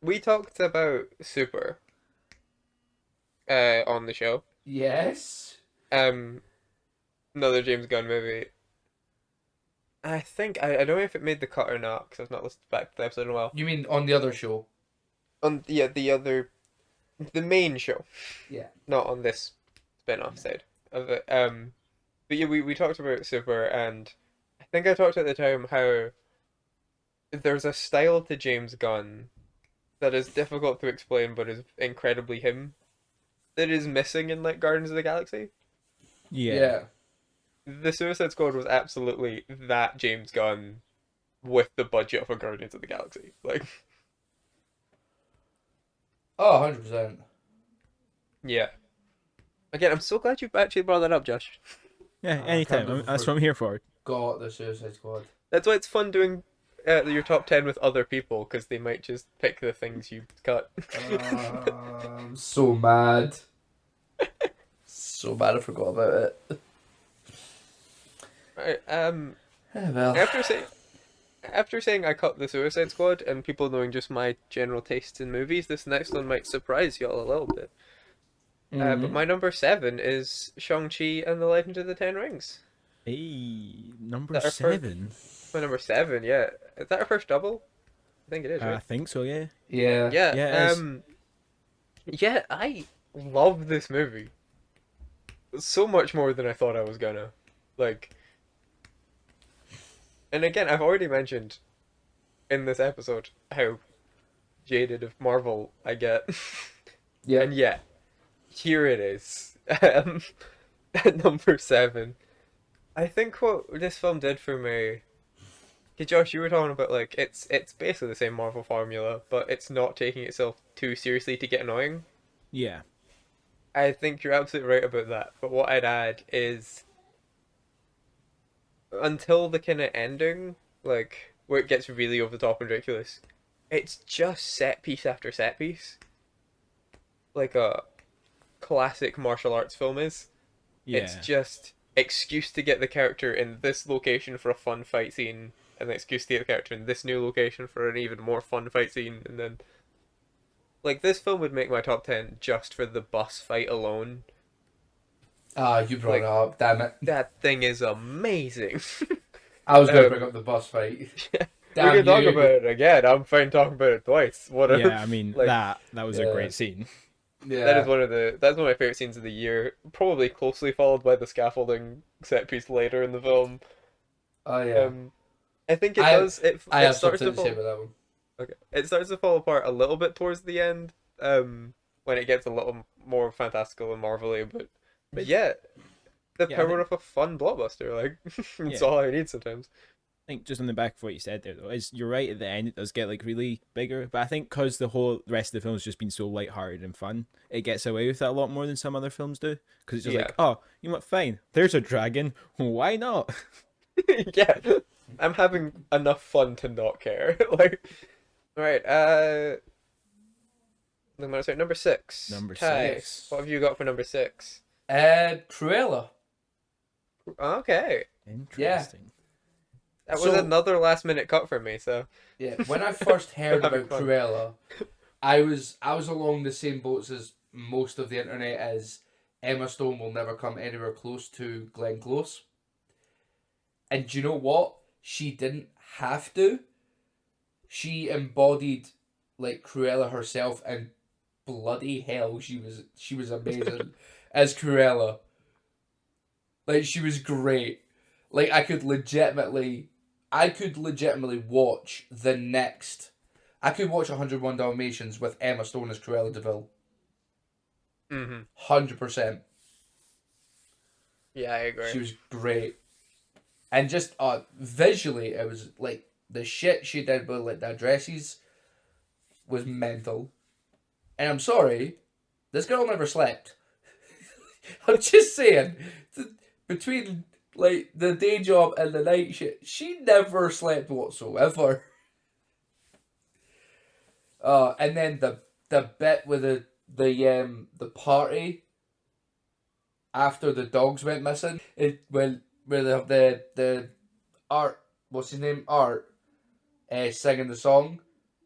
We talked about Super, on the show. Yes. Another James Gunn movie. I think I don't know if it made the cut or not because I've not listened back to the episode in a while. You mean on the other show? On the main show, Yeah. not on this spin-off side of it. But yeah, we talked about Super, and I think I talked at the time how there's a style to James Gunn that is difficult to explain, but is incredibly him. That is missing in like Guardians of the Galaxy. Yeah. The Suicide Squad was absolutely that James Gunn with the budget of a Guardians of the Galaxy. Like, Oh, 100%. yeah. Again, I'm so glad you actually brought that up, Josh. Yeah, I anytime. can't That's what I'm here for. Got the Suicide Squad. That's why it's fun doing your top 10 with other people, because they might just pick the things you cut. I'm so mad. So mad I forgot about it. Right, Well. after saying I cut the Suicide Squad and people knowing just my general tastes in movies, this next one might surprise y'all a little bit. But my number 7 is Shang-Chi and the Legend of the Ten Rings. Hey, number That our 7. My number 7, yeah. Is that our first double? I think it is, I right? think so. Yeah. Yeah. Yeah, Yeah, it yeah, I love this movie. So much more than I thought I was gonna. Like, and again, I've already mentioned in this episode how jaded of Marvel I get. Yeah. And yet, here it is. At number 7. I think what this film did for me. Okay, Josh, you were talking about like it's basically the same Marvel formula, but it's not taking itself too seriously to get annoying. Yeah. I think you're absolutely right about that. But what I'd add is until the kind of ending, like where it gets really over the top and ridiculous, it's just set piece after set piece, like a classic martial arts film is. Yeah. It's just excuse to get the character in this location for a fun fight scene, and an excuse to get the character in this new location for an even more fun fight scene, and then like this film would make my top 10 just for the bus fight alone. Ah, you brought Like, it up. Damn it. That thing is amazing. I was going to Um, bring up the bus fight. We Damn can talk you. about it again. I'm fine talking about it twice. Whatever. Yeah, I mean Like, that was a Yeah. great scene. Yeah. That is that's one of my favorite scenes of the year. Probably closely followed by the scaffolding set piece later in the film. Oh, yeah. I think I it have starts something to to say fall. about that one. Okay, it starts to fall apart a little bit towards the end. When it gets a little more fantastical and marvelly, but yeah, the Yeah, I power think- of a fun blockbuster, like it's Yeah. all I need sometimes. I think just on the back of what you said there, though, is you're right. At the end, it does get like really bigger, but I think because the whole rest of the film has just been so lighthearted and fun, it gets away with that a lot more than some other films do. Because it's just like, oh, you know what? Fine, there's a dragon. Why not? Yeah, I'm having enough fun to not care. Like, all right, number 6. Number Ty, 6. what have you got for number 6? Cruella. Okay, Interesting. that was So- another last minute cut for me. So Yeah, when I first heard Having about fun. Cruella, I was along the same boats as most of the internet as Emma Stone will never come anywhere close to Glenn Close. And do you know what? She didn't have to. She embodied like Cruella herself, and bloody hell, she was amazing as Cruella. Like, she was great. Like, I could legitimately watch the next. I could watch 101 Dalmatians with Emma Stone as Cruella DeVille. 100%. yeah, I agree. She was great. And just visually, it was like the shit she did with like the dresses was mental. And I'm sorry, this girl never slept. I'm just saying, between like the day job and the night shit, she never slept whatsoever. And then the bit with the party after the dogs went missing, where the Art, what's his name, Art, singing the song,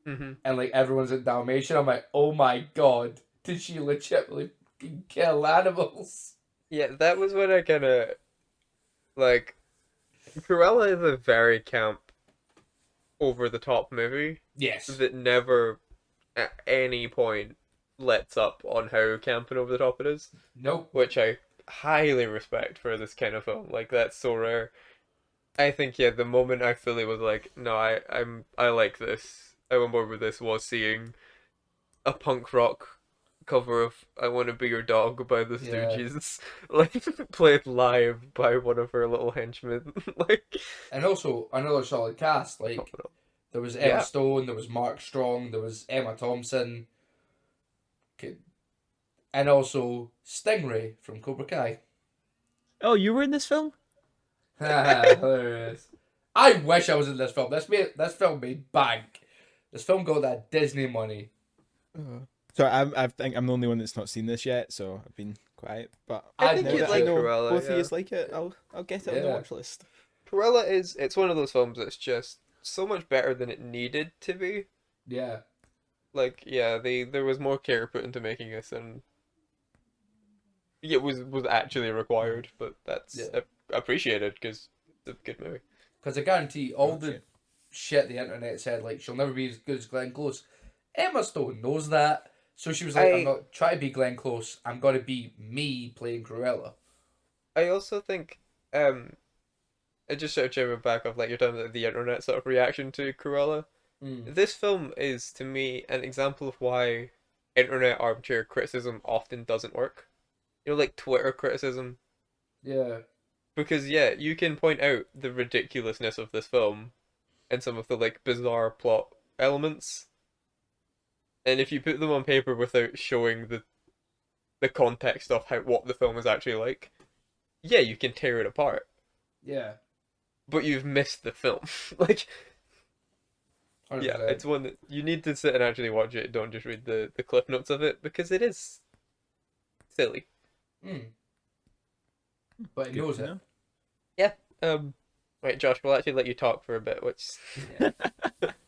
Hmm. and like everyone's in Dalmatian. I'm like, oh my god, did she legitimately fucking kill animals? Yeah, that was when I kind of like. Cruella is a very camp, over the top movie Yes. that never, at any point, lets up on how camp and over the top it is, Nope. which I highly respect for this kind of film. Like that's so rare. I think yeah, the moment I fully was like, no, I like this. I'm on board with this. Was seeing a punk rock cover of "I Want to Be Your Dog" by the Yeah. Stooges, like played live by one of her little henchmen. Like, And also another solid cast. Like phenomenal. there was Emma Yeah, Stone, there was Mark Strong, there was Emma Thompson, and also Stingray from Cobra Kai. Oh, you were in this film? Hilarious. I wish I was in this film. This film made bank. This film got that Disney money. So I think I'm the only one that's not seen this yet, so I've been quiet. But I I think now you'd that watched I like it. know Cruella. both of Yeah, you like it, I'll get it on the Yeah. watch list. Cruella is. It's one of those films that's just so much better than it needed to be. Yeah. Like, yeah, there was more care put into making this, and it was actually required. But that's Yeah. appreciated because it's a good movie. Because I guarantee all the Okay. shit the internet said, like, she'll never be as good as Glenn Close. Emma Stone knows that. So she was like, I'm I not trying to be Glenn Close. I'm going to be me playing Cruella. I also think it just sort of jumping back off like you're talking about the internet sort of reaction to Cruella. Mm. This film is to me an example of why internet armchair criticism often doesn't work. You know, like Twitter criticism. Yeah. Because yeah, you can point out the ridiculousness of this film and some of the like bizarre plot elements, and if you put them on paper without showing the context of how what the film is actually like, yeah, you can tear it apart. Yeah. But you've missed the film. Like, yeah, 100%. it's one that you need to sit and actually watch it. Don't just read the cliff notes of it because it is silly. Mm. But he Good knows to it. know. Yeah. Right, Josh, we'll actually let you talk for a bit. What's Yeah.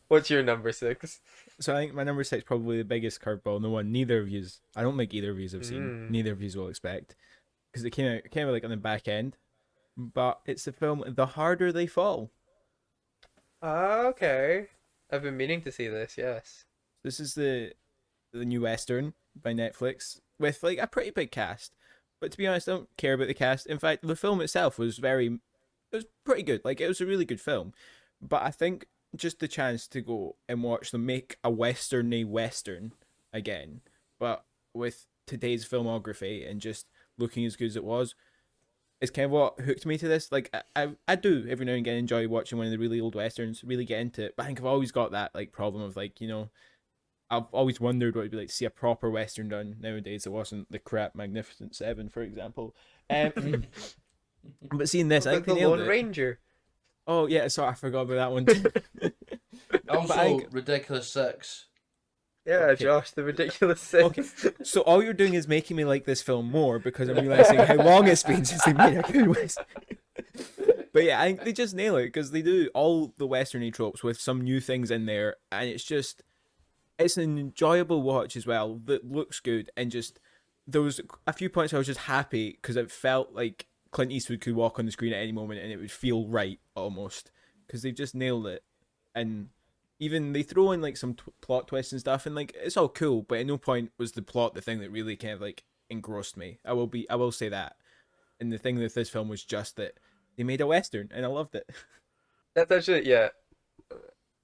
what's your number 6? So I think my number 6 is probably the biggest curveball, and the one neither of yous, I don't think either of yous have seen, Mm. neither of yous will expect, because it came out like on the back end, but it's the film The Harder They Fall. Okay. I've been meaning to see this, yes. This is the new Western by Netflix with like a pretty big cast. But to be honest, I don't care about the cast. In fact, the film itself it was pretty good. Like it was a really good film. But I think just the chance to go and watch them make a westerny western again, but with today's filmography and just looking as good as it was, is kind of what hooked me to this. Like I do every now and again enjoy watching one of the really old westerns, really get into it. But I think I've always got that like problem of like, I've always wondered what it'd be like to see a proper western done nowadays. It wasn't the crap Magnificent Seven, for example. But seeing this, What I think about they the nailed Lone it. Ranger? Oh yeah, sorry, I forgot about that one too. Also, But I think, Ridiculous Six. Yeah, okay, Josh, the ridiculous six. okay. So all you're doing is making me like this film more because I'm realizing how long it's been since they made a good western. But yeah, I think they just nail it because they do all the westerny tropes with some new things in there, and it's an enjoyable watch as well that looks good, and just there was a few points I was just happy because it felt like Clint Eastwood could walk on the screen at any moment and it would feel right almost because they just nailed it. And even they throw in like some plot twists and stuff, and like it's all cool, but at no point was the plot the thing that really kind of like engrossed me. I will say that. And the thing with this film was just that they made a western and I loved it. That's actually, yeah.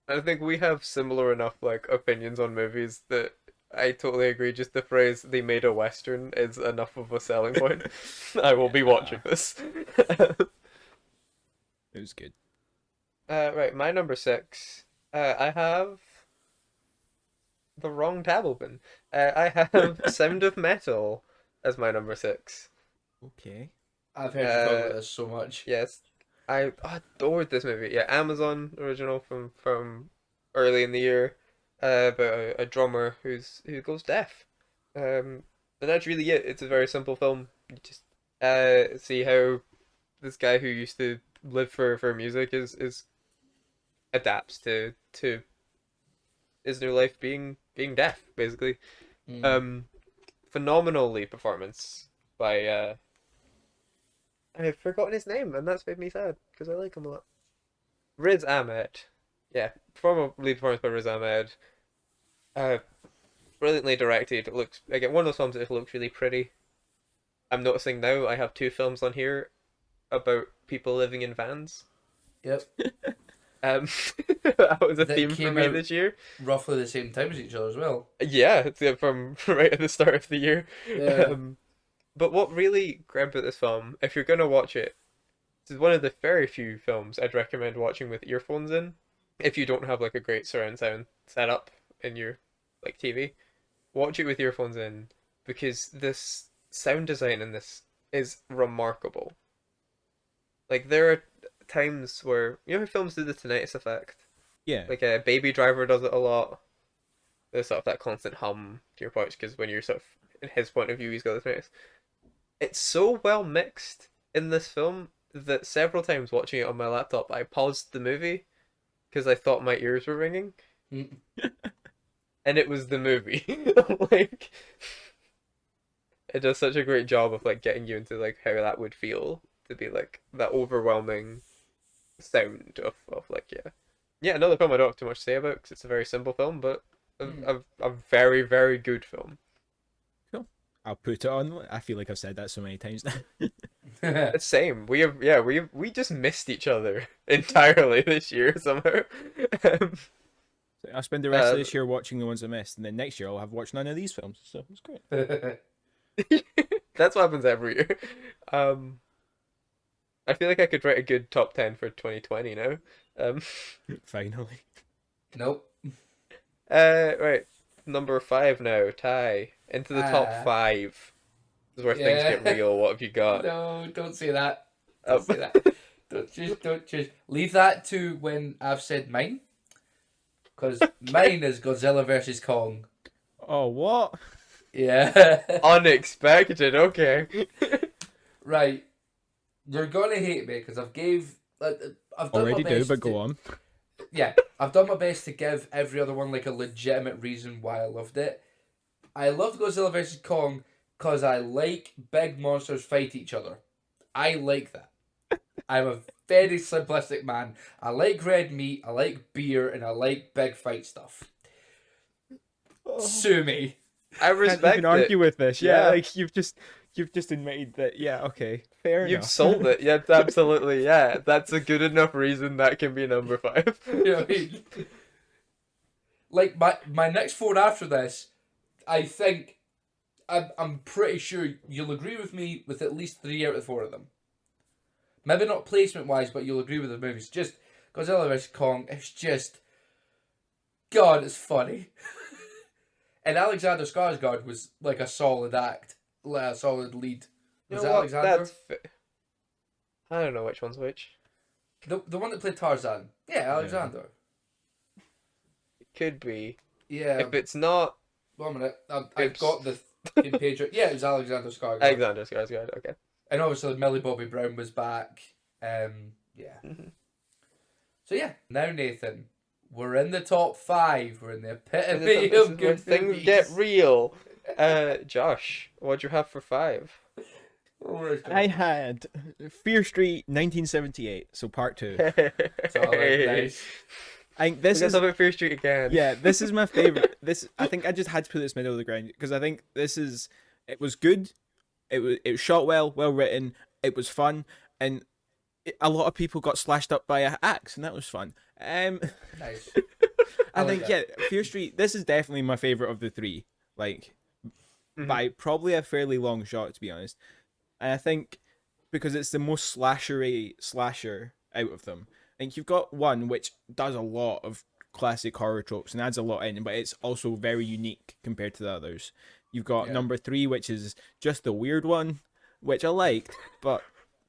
I think we have similar enough like opinions on movies that I totally agree. Just the phrase "they made a western" is enough of a selling point. I will be watching this. It was good. Right, my number 6. I have the wrong tab open. I have Sound of Metal as my number 6. Okay. I've heard you talk Uh, about this so much. yes, I adored this movie. Yeah, Amazon original from early in the year, about a drummer who goes deaf. And that's really it. It's a very simple film. You just see how this guy who used to live for music is adapts to his new life being deaf, basically. Mm. Um, Phenomenal lead performance by I've forgotten his name, and that's made me sad because I like him a lot. Riz Ahmed, yeah, former lead performance by Riz Ahmed. Uh, Brilliantly directed. It looks again one of those films that looks really pretty. I'm noticing now I have two films on here about people living in vans. Yep. That was a That theme for came me out this year. roughly the same time as each other as well. Yeah, it's from right at the start of the year. Yeah. But what really grabbed at this film, if you're gonna watch it, this is one of the very few films I'd recommend watching with earphones in. If you don't have like a great surround sound setup in your like TV, watch it with earphones in because this sound design in this is remarkable. Like there are times where you know how films do the tinnitus effect. Yeah. Like a Baby Driver does it a lot. There's sort of that constant hum to your parts because when you're sort of in his point of view, he's got the tinnitus. It's so well mixed in this film that several times watching it on my laptop, I paused the movie because I thought my ears were ringing, Mm. and it was the movie. Like it does such a great job of like getting you into like how that would feel to be like that overwhelming sound of like yeah another film I don't have too much to say about because it's a very simple film but a very very good film. Cool. I'll put it on. I feel like I've said that so many times now. It's same. We have we just missed each other entirely this year somehow. Um, So I'll spend the rest of uh, this year watching the ones I missed, and then next year I'll have watched none of these films. So it's great. that's what happens every year. Um, I feel like I could write a good top 10 for 2020 now. Um, Finally. Nope. right, number 5 now. Ty into the top Ah. 5. This is where things Yeah. get real. What have you got? No, don't say that. Um, Don't say that. Don't just leave that to when I've said mine. Because mine is Godzilla versus Kong. Oh, what? Yeah. Unexpected. Okay. Right. You're gonna hate me because I've done Already my do, best but go on. Yeah, I've done my best to give every other one like a legitimate reason why I loved it. I loved Godzilla vs Kong because I like big monsters fight each other. I like that. I'm a very simplistic man. I like red meat, I like beer, and I like big fight stuff. Sue me. I Can't respect even argue it. with this. Yeah, Yeah. like you've just admitted that. Yeah, okay, fair You've enough. sold it. Yeah, absolutely. Yeah, that's a good enough reason that can be number 5. You know what I mean? Like my next four after this, I think I'm pretty sure you'll agree with me with at least 3 out of 4 of them. Maybe not placement wise, but you'll agree with the movies. Just Godzilla vs Kong. It's just, God, it's funny. And Alexander Skarsgård was like a solid act, like a solid lead. You Was know it what? Alexander? I don't know which one's which. The one that played Tarzan. Yeah, Alexander. It could be. Yeah. If it's not 1 minute. I've Oops. got the fucking page. Yeah, it was Alexander Skarsgård. Alexander Skarsgård, okay. And obviously Millie Bobby Brown was back. Yeah. Mhm. So yeah, now Nathan, we're in the top 5. We're in the epitome This is of where good things movies. get real. Josh, what'd you have for 5? I had Fear Street 1978, so part 2. Solid, nice. I think this is about Fear Street again. yeah, this is my favorite. This I think I just had to put this middle of the ground because I think it was good. It was shot well written. It was fun, and a lot of people got slashed up by an axe, and that was fun. Nice. I like think that. Fear Street. This is definitely my favorite of the 3. Like by probably a fairly long shot, to be honest. And I think because it's the most slasher out of them. And you've got one which does a lot of classic horror tropes and adds a lot in, but it's also very unique compared to the others. You've got Yeah. number 3, which is just the weird one, which I liked, but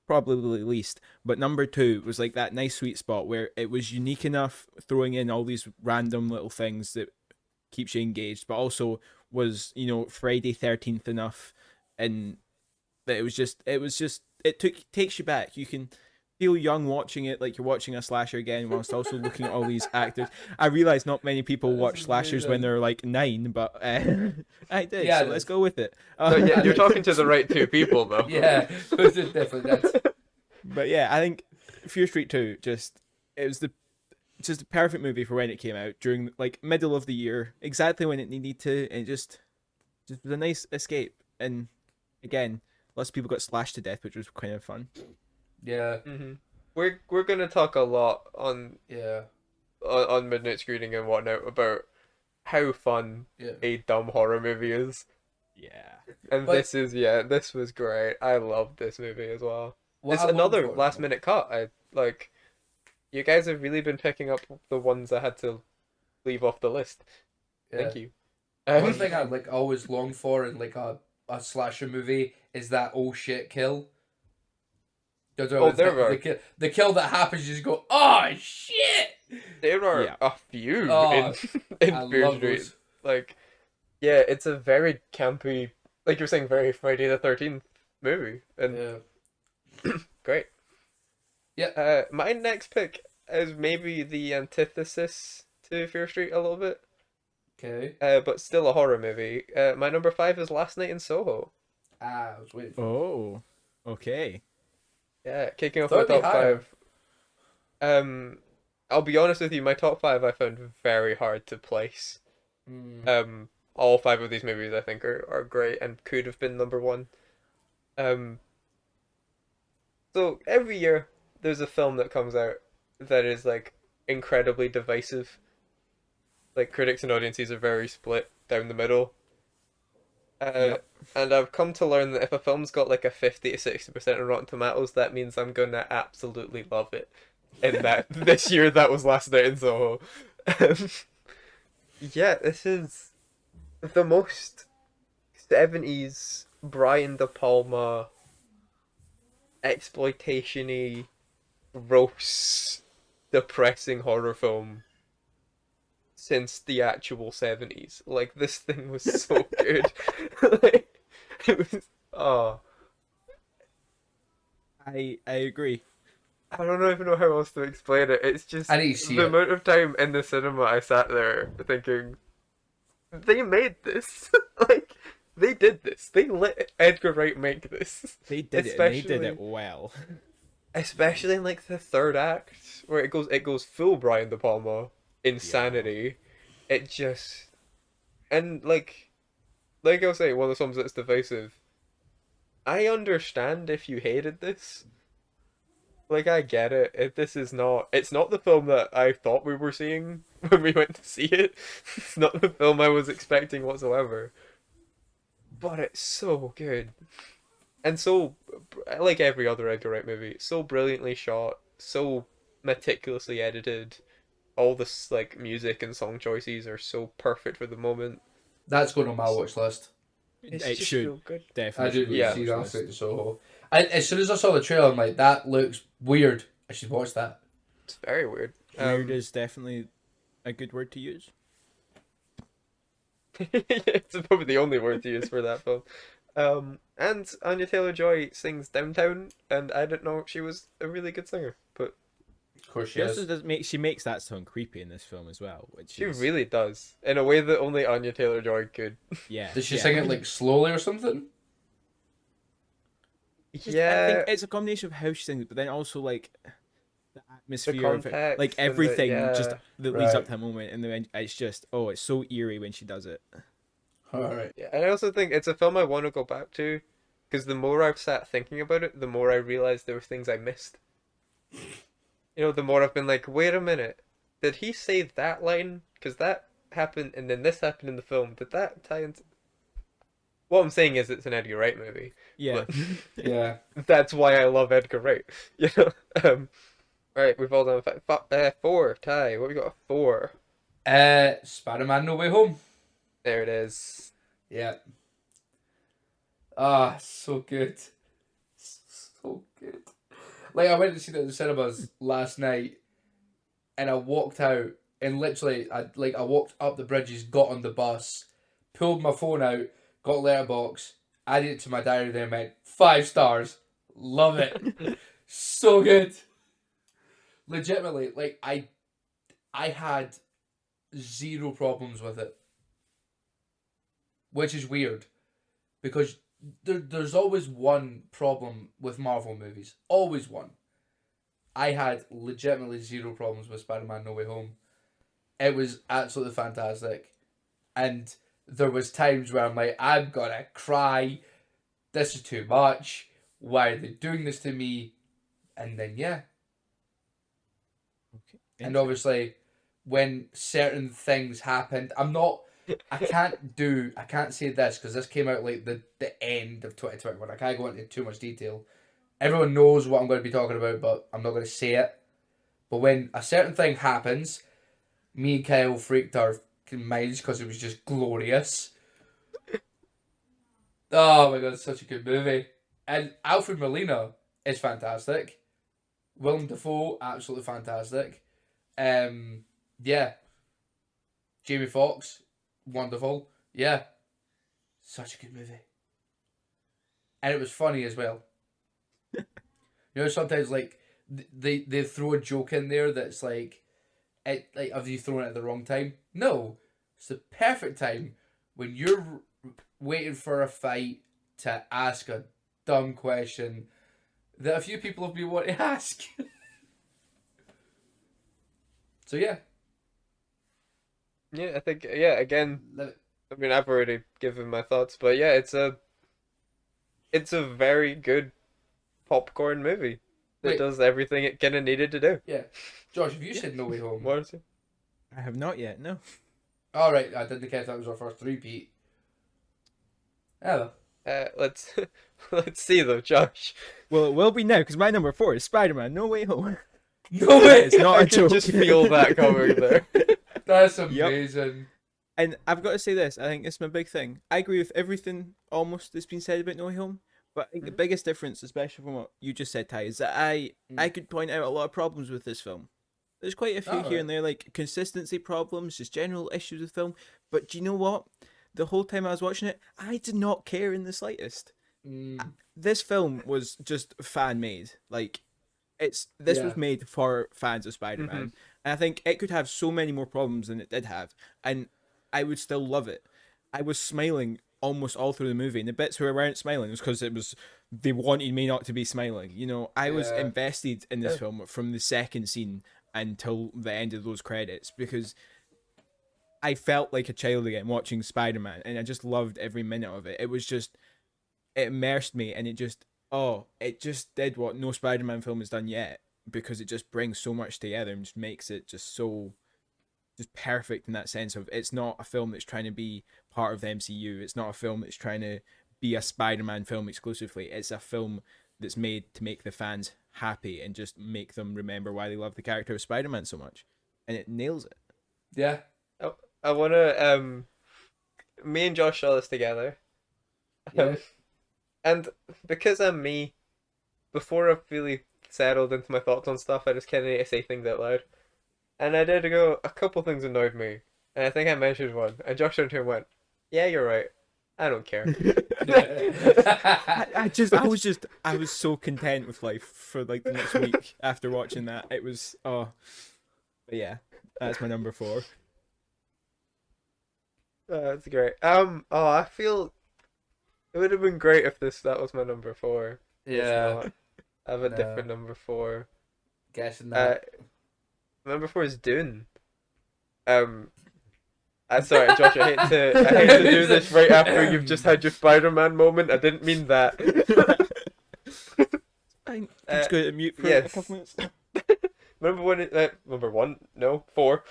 probably least. But number 2 was like that nice sweet spot where it was unique enough, throwing in all these random little things that keeps you engaged, but also was, Friday 13th enough, and that it takes you back. You can feel young watching it, like you're watching a slasher again, whilst also looking at all these actors. I realize not many people watch slashers when they're like 9, but I did. Yeah, so let's go with it. No, yeah, you're talking to the right two people, though. Yeah, this is definitely that. But yeah, I think Fear Street 2 it was just the perfect movie for when it came out during like middle of the year, exactly when it needed to, and just was a nice escape. And again, lots of people got slashed to death, which was kind of fun. Yeah, We're gonna talk a lot on yeah, midnight screening and whatnot about how fun yeah. a dumb horror movie is, Yeah. and But- this was great. I loved this movie as well. What It's I love another about- last minute cut. I like. You guys have really been picking up the ones I had to leave off the list. Thank yeah. you. One thing I like always long for in like a slasher movie is that oh shit kill. Oh, there are. The kill that happens, you just go, oh shit! There are Yeah. a few Oh, in I Fear love Street. those. Like, yeah, it's a very campy, like you're saying, very Friday the 13th movie, and Yeah. great. Yeah. My next pick is maybe the antithesis to Fear Street a little bit, Okay. but still a horror movie. My number 5 is Last Night in Soho. I was waiting for Oh, okay. Yeah, kicking off my Thought it'd be top higher. 5. I'll be honest with you, my top 5 I found very hard to place. All 5 of these movies I think are great and could have been number 1. So every year there's a film that comes out that is like incredibly divisive. Like critics and audiences are very split down the middle. Yep. And I've come to learn that if a film's got like a 50 to 60% on Rotten Tomatoes, that means I'm gonna absolutely love it. And that this year that was Last Night in Soho. Yeah, this is the most 70s Brian De Palma exploitation-y, gross, depressing horror film since the actual 70s. Like, this thing was so good. Like, it was, oh, I agree. I don't even know how else to explain it. It's just I need to see the it. amount of time in the cinema I sat there thinking, they made this. Like, they did this. They let Edgar Wright make this. They did it, and they did Especially- it well. Especially in like the third act, where it goes full Brian De Palma insanity. It just, and like I was saying, one of the films that's divisive. I understand if you hated this. Like, I get it. It's not the film that I thought we were seeing when we went to see it. It's not the film I was expecting whatsoever. But it's so good. And so, like every other Edgar Wright movie, so brilliantly shot, so meticulously edited. All this, like, music and song choices are so perfect for the moment. That's going on my watch list. It's It just should so good. I definitely. did be Yeah. on see the that list. Night in Soho. As soon as I saw the trailer, I'm like, that looks weird. I should watch that. It's very weird. Weird is definitely a good word to use. It's probably the only word to use for that film. And Anya Taylor-Joy sings Downtown, and I didn't know she was a really good singer, but Of course She she also is. she makes that song creepy in this film as well, which she is, really does, in a way that only Anya Taylor-Joy could. yeah. Does she yeah. sing it like slowly or something? Just- I Yeah, think it's a combination of how she sings it, but then also like the atmosphere of it, context like and the- everything yeah. just that leads up Right. to that moment, and then it's just it's so eerie when she does it. Alright. yeah, and I also think it's a film I want to go back to, because the more I've sat thinking about it, the more I realize there were things I missed. You know, the more I've been like, wait a minute, did he say that line? Because that happened, and then this happened in the film. Did that tie into... What I'm saying is it's an Edgar Wright movie. Yeah, Yeah. That's why I love Edgar Wright. You know, Right, we've all done four. Ty, what we got? Four. Spider-Man No Way Home. There it is. Yeah. Ah, so good. So good. Like, I went to see it at the cinemas last night, and I walked out, and literally, I walked up the bridges, got on the bus, pulled my phone out, got Letterboxd, added it to my diary, then went 5 stars. Love it. So good. Legitimately, like, I had zero problems with it, which is weird because there's always one problem with Marvel movies, always one. I had legitimately zero problems with Spider-Man No Way Home. It was absolutely fantastic, and there was times where I'm like, I'm gonna cry. This is too much. Why are they doing this to me? And then yeah, Okay. and obviously, when certain things happened, I can't say this because this came out like the end of 2021. I can't go into too much detail. Everyone knows what I'm going to be talking about, but I'm not going to say it. But when a certain thing happens, me and Kyle freaked our minds because it was just glorious. Oh my god, it's such a good movie. And Alfred Molina is fantastic. Willem Dafoe, absolutely fantastic. Yeah. Jamie Foxx, wonderful. Yeah. Such a good movie. And it was funny as well. You know, sometimes like they throw a joke in there that's like, have you thrown it at the wrong time? No, it's the perfect time when you're waiting for a fight to ask a dumb question that a few people have been wanting to ask. So yeah, Yeah, I think yeah. Again, love it. I mean, I've already given my thoughts, but yeah, it's a very good popcorn movie that Wait, does everything it kind of needed to do. yeah, Josh, have you Yeah. said No Way Home? What is it? I have not yet. No. All right, I didn't catch that was our first three-peat. Oh, Let's let's see though, Josh. Well, it will be now because my number 4 is Spider-Man: No Way Home. no way! It's not I a could joke. just feel that coming there. That's amazing. And I've got to say this, I think it's my big thing. I agree with everything almost that's been said about No Way Home, but I think the Mhm. biggest difference, especially from what you just said, Ty, is that I Mm. could point out a lot of problems with this film. There's quite a few All here right. and there, like consistency problems, just general issues with film. But do you know what? The whole time I was watching it, I did not care in the slightest. Mm. This film was just fan made. Like this Yeah. was made for fans of Hmm. Spider-Man, and I think it could have so many more problems than it did have, and I would still love it. I was smiling almost all through the movie, and the bits where I weren't smiling was because it was they wanted me not to be smiling. You know, I was Yeah. invested in this Yeah. film from the second scene until the end of those credits because I felt like a child again watching Spider-Man, and I just loved every minute of it. It was just it immersed me, and it just did what no Spider-Man film has done yet because it just brings so much together and just makes it just so just perfect in that sense of it's not a film that's trying to be part of the MCU. It's not a film that's trying to be a Spider-Man film exclusively. It's a film that's made to make the fans happy and just make them remember why they love the character of Spider-Man so much, and it nails it. Yeah. I, I wanna me and Josh saw this together. Yeah. Um, and because I'm me, before I've really settled into my thoughts on stuff, I just kind of need to say things out loud. And I did go, a couple things annoyed me. And I think I mentioned one. And Josh turned to him and went, yeah, you're right. I don't care. I was so content with life for like the next week after watching that. It was but yeah, that's my number 4. That's great. Oh, I feel it would have been great if that was my number four. It's Yeah. not. I have a No. different number four. Guessing Uh, that. number four is Dune. Um, sorry, Josh. I hate to do this right after you've just had your Spider-Man moment. I didn't mean that. I'm just going to mute for a Yes. couple minutes. Number one, no, four.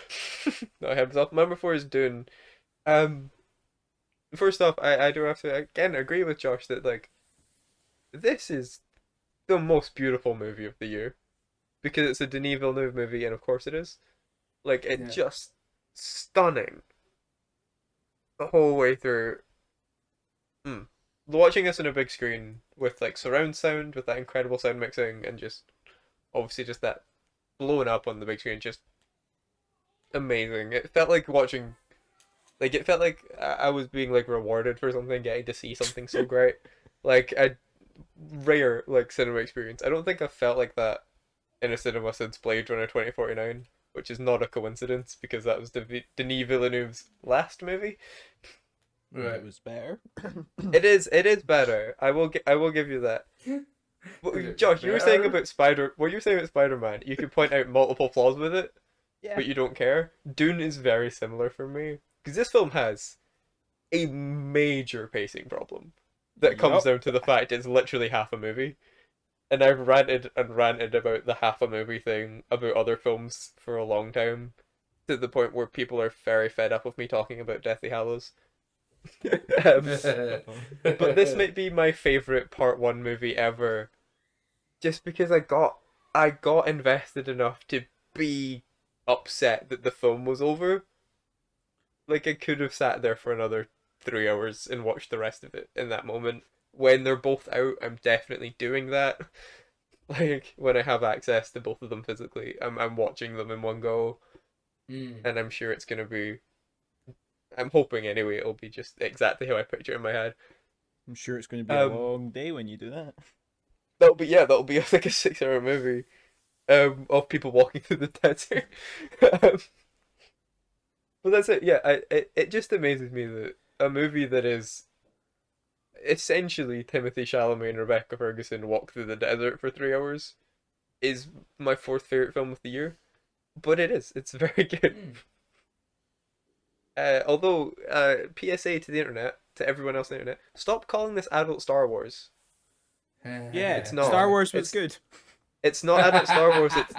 No, I have myself. Number four is Dune. Um, First off, I do have to again agree with Josh that like this is the most beautiful movie of the year. because it's a Denis Villeneuve movie, and of course it is. Like it Yeah. just stunning the whole way through. Mm. Watching this on a big screen with like surround sound, with that incredible sound mixing, and just obviously just that blowing up on the big screen, just amazing. It felt like watching, like it felt like I was being like rewarded for something, getting to see something so great, like a rare like cinema experience. I don't think I've felt like that in a cinema since Blade Runner 2049, which is not a coincidence because that was Denis Villeneuve's last movie. Right. It was better. It is better. I will give you that. Is it Josh, you were saying better? about what you were saying about Spider-Man. You could point out multiple flaws with it, Yeah. but you don't care. Dune is very similar for me because this film has a major pacing problem that comes Yup. down to the fact it's literally half a movie. And I've ranted and ranted about the half a movie thing about other films for a long time, to the point where people are very fed up with me talking about Deathly Hallows. um, but this might be my favorite part one movie ever, just because I got invested enough to be upset that the film was over. Like I could have sat there for another 3 hours and watched the rest of it in that moment. When they're both out, I'm definitely doing that. Like when I have access to both of them physically, I'm watching them in one go, Mm. and I'm sure it's gonna be. I'm hoping anyway. It'll be just exactly how I picture it in my head. I'm sure it's going to be a Um, long day when you do that. that'll be like a 6 hour movie, of people walking through the desert. um, but that's it. Yeah, it just amazes me that a movie that is essentially Timothy Chalamet and Rebecca Ferguson walk through the desert for 3 hours is my fourth favorite film of the year. But it is. It's very good. Mm. Although, PSA to the internet, to everyone else on the internet, stop calling this adult Star Wars. Yeah, It's not. Star Wars was It's good. it's not adult Star Wars. It's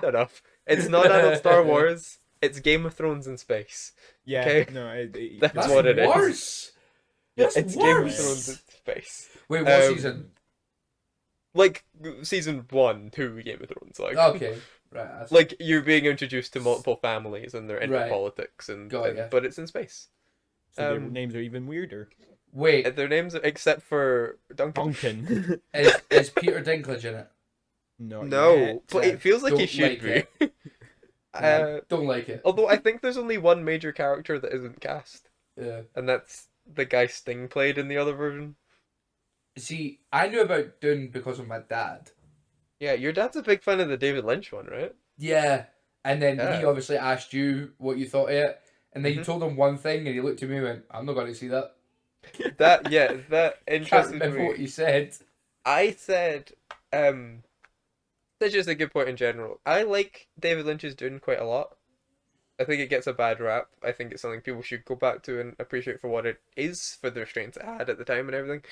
shut up. It's not adult Star Wars. It's Game of Thrones in space. Yeah, Okay. no, That's That's what it is. worse. That's It's Game of worse. Thrones in space. Wait, what Um, season? Like season 1, 2 Game of Thrones. Like, Okay, right. That's... like you're being introduced to multiple families and they're into Right. politics Got ya. but it's in space. So their um, names are even weirder. Wait, Their names, except for Duncan. Duncan. is Peter Dinklage in it? Not No, yet. but it feels like he Don't should like be. Yeah, don't like it. Although I think there's only one major character that isn't cast, Yeah. and that's the guy Sting played in the other version. See, I knew about Dune because of my dad. Yeah, your dad's a big fan of the David Lynch one, right? Yeah, and then he Yeah. obviously asked you what you thought of it, and then you Mhm. told him one thing, and he looked at me and went, "I'm not going to see that." That Can't interested remember what me. you said. I said, that's just a good point in general. I like David Lynch's Dune quite a lot. I think it gets a bad rap. I think it's something people should go back to and appreciate for what it is, for the restraints it had at the time and everything.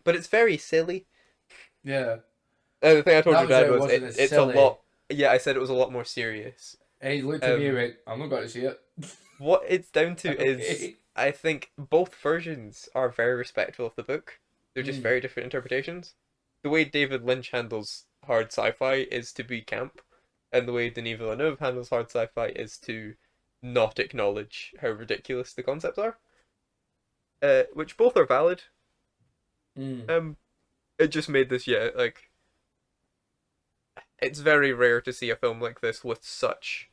But it's very silly. Yeah, The thing I told That your was dad it, was wasn't it? it's Silly. a lot. Yeah, I said it was a lot more serious. and he looked at me and Um, went, "I'm not going to see it." What it's down to is, Okay. I think both versions are very respectful of the book. They're just Mm. very different interpretations. The way David Lynch handles hard sci-fi is to be camp, and the way Denis Villeneuve handles hard sci-fi is to not acknowledge how ridiculous the concepts are. Which both are valid. Mm. It just made this, yeah, like it's very rare to see a film like this with such,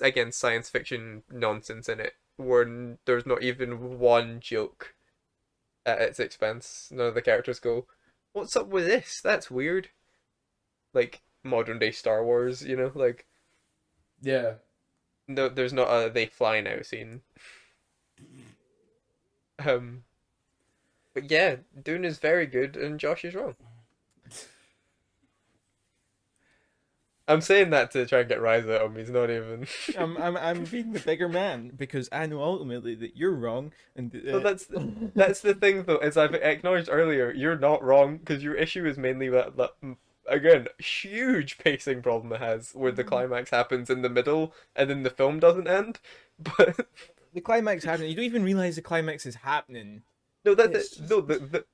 again, science fiction nonsense in it, where there's not even one joke at its expense. None of the characters go, "What's up with this? That's weird." Like modern day Star Wars, like Yeah. no, there's not a "they fly now" scene. But yeah, Dune is very good, and Josh is wrong. I'm saying that to try and get Rise out of him. He's not even. I'm being the bigger man because I know ultimately that you're wrong and So that's the thing though, as I've acknowledged earlier, you're not wrong because your issue is mainly that again huge pacing problem it has, where the climax happens in the middle and then the film doesn't end. But the climax happening. You don't even realize the climax is happening. No, that's It's it. just, No,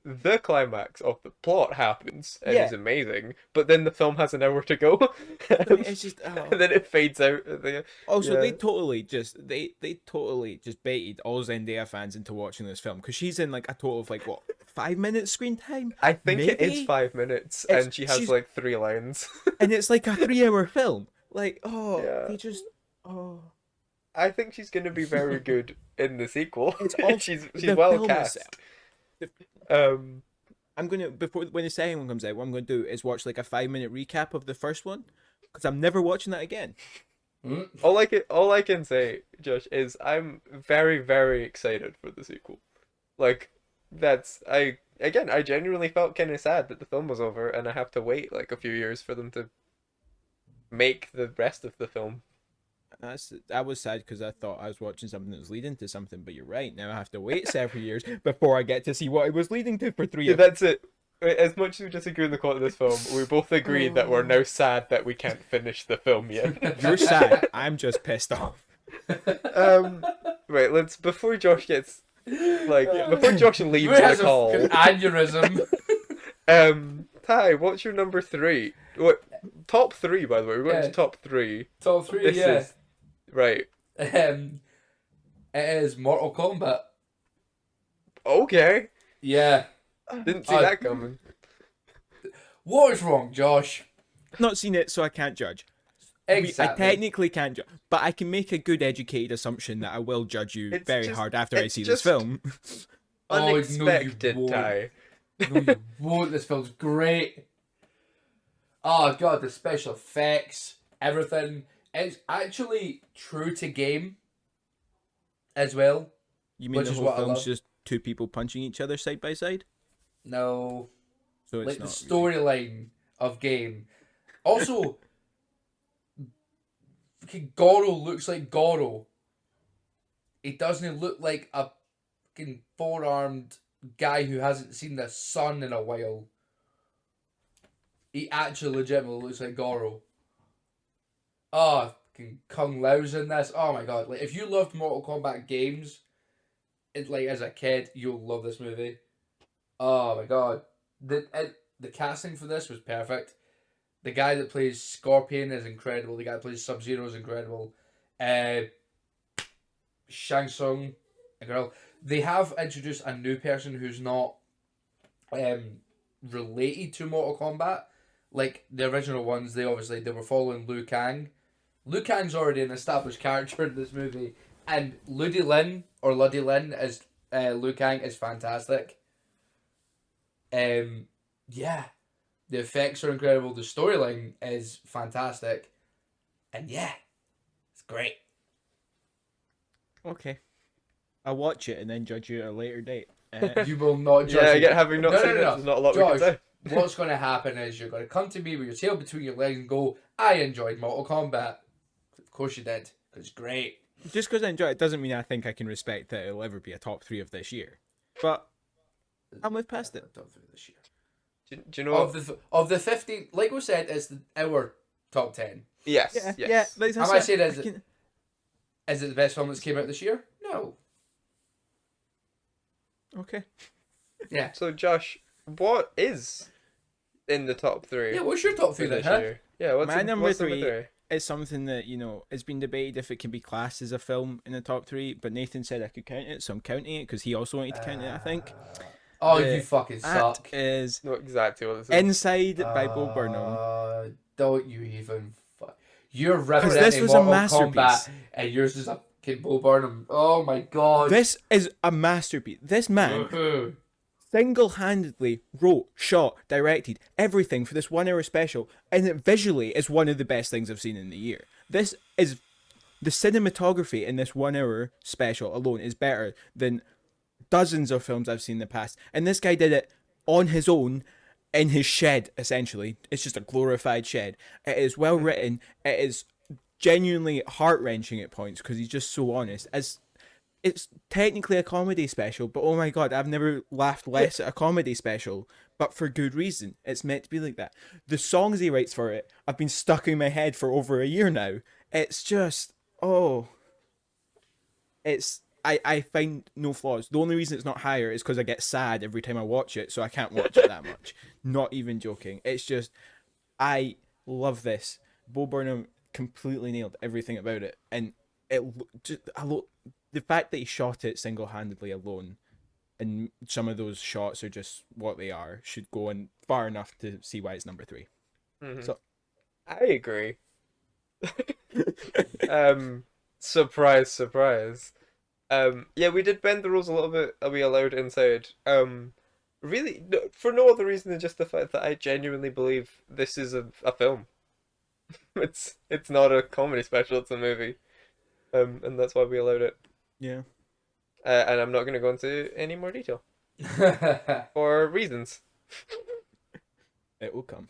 the climax of the plot happens and yeah. is amazing, but then the film has an hour to go, I mean, it's just and then it fades out at the also yeah. they totally just baited all Zendaya fans into watching this film because she's in like a total of like what 5 minutes screen time, I think it is maybe. 5 minutes, It's and she has she's like 3 lines. and it's like a 3 hour film. Like Yeah, they just oh I think she's gonna be very good in the sequel. it's all She's the well film itself. cast. The, Um, I'm gonna before when the second one comes out, what I'm gonna do is watch like a 5 minute recap of the first one because I'm never watching that again. Mm. all I can say, Josh, is I'm very, very excited for the sequel. Like, I genuinely felt kind of sad that the film was over and I have to wait like a few years for them to make the rest of the film. I was sad because I thought I was watching something that was leading to something, but you're right. Now I have to wait several years before I get to see what it was leading to for 3 Yeah, years. that's it. As much as we disagree on the quality of this film, we both agree that we're now sad that we can't finish the film yet. You're sad. I'm just pissed off. Right, let's before Josh gets before Josh leaves Who has the a call. fucking aneurysm? Ty, what's your number three? What top three, by the way? We're going Yeah. to top three. Top three, This yeah. is right. It is Mortal Kombat. Okay, Yeah. didn't see that coming. What is wrong, Josh? Not seen it, so I can't judge. Exactly. I technically can't judge, but I can make a good educated assumption that I will judge you It's very just- hard after I it's see just- this film. Oh, no, you Unexpected, won't. Ty. No, you won't. This film's great. Oh god, the special effects, everything. It's actually true to game as well. You mean Which the is whole what I film's love. just two people punching each other side by side? No, So it's like the not storyline of game. Also, fucking Goro looks like Goro. He doesn't look like a fucking four-armed guy who hasn't seen the sun in a while. He actually legitimately looks like Goro. Oh, fucking Kung Lao's in this. Oh my god! Like if you loved Mortal Kombat games, like as a kid, you'll love this movie. Oh my god, the casting for this was perfect. The guy that plays Scorpion is incredible. The guy that plays Sub-Zero is incredible. Shang Tsung, incredible. They have introduced a new person who's not related to Mortal Kombat. Like the original ones, they were following Liu Kang. Liu Kang's already an established character in this movie, and Luddy Lin as Liu Kang is fantastic. Yeah, the effects are incredible. The storyline is fantastic, and yeah, it's great. okay. I'll watch it and then judge you at a later date. You will not judge. Yeah, me. again, having not No, seen no, it, no. there's not a lot we can Josh, say. What's going to happen is you're going to come to me with your tail between your legs and go, I enjoyed Mortal Kombat. Of course you did, because it's great. Just because I enjoy it doesn't mean I think I can respect that it'll ever be a top 3 of this year. But I'll move past it. Top 3 this year. Do you know what? Of the 15, like we said, it's our top 10. Yes, Yeah, yes. yeah. Like Am I saying I is it the best film that's came out this year? No. Okay. Yeah. So, Josh, what is in the top three Yeah, what's your top 3 for then, this huh? year? Yeah, what's My number what's three is something that, it's been debated if it can be classed as a film in the top 3, but Nathan said I could count it, so I'm counting it because he also wanted to count it, I think. Oh, The you fucking That suck. is Not exactly what this is. Inside by Bo Burnham. Don't you even You're 'Cause representing this was a Mortal Kombat, masterpiece. and yours is a fucking Bo Burnham. Oh my god. This is a masterpiece. This man Woohoo. single-handedly wrote, shot, directed everything for this 1 hour special, and it visually is one of the best things I've seen in the year. This is the cinematography in this 1 hour special alone is better than dozens of films I've seen in the past, and this guy did it on his own in his shed. Essentially, it's just a glorified shed. It is well written. It is genuinely heart-wrenching at points because he's just so honest. As it's technically a comedy special, but oh my god, I've never laughed less at a comedy special, but for good reason. It's meant to be like that. The songs he writes for it have been stuck in my head for over a year now. It's just, it's I find no flaws. The only reason it's not higher is because I get sad every time I watch it, so I can't watch it that much. Not even joking. It's just I love this. Bo Burnham completely nailed everything about it, and the fact that he shot it single handedly alone, and some of those shots are just what they are, should go in far enough to see why it's number 3. Mhm. So I agree. Surprise, surprise. Yeah, we did bend the rules a little bit. We allowed inside. Really, for no other reason than just the fact that I genuinely believe this is a film. It's not a comedy special. It's a movie. And that's why we allowed it. yeah, And I'm not going to go into any more detail for reasons. it will come.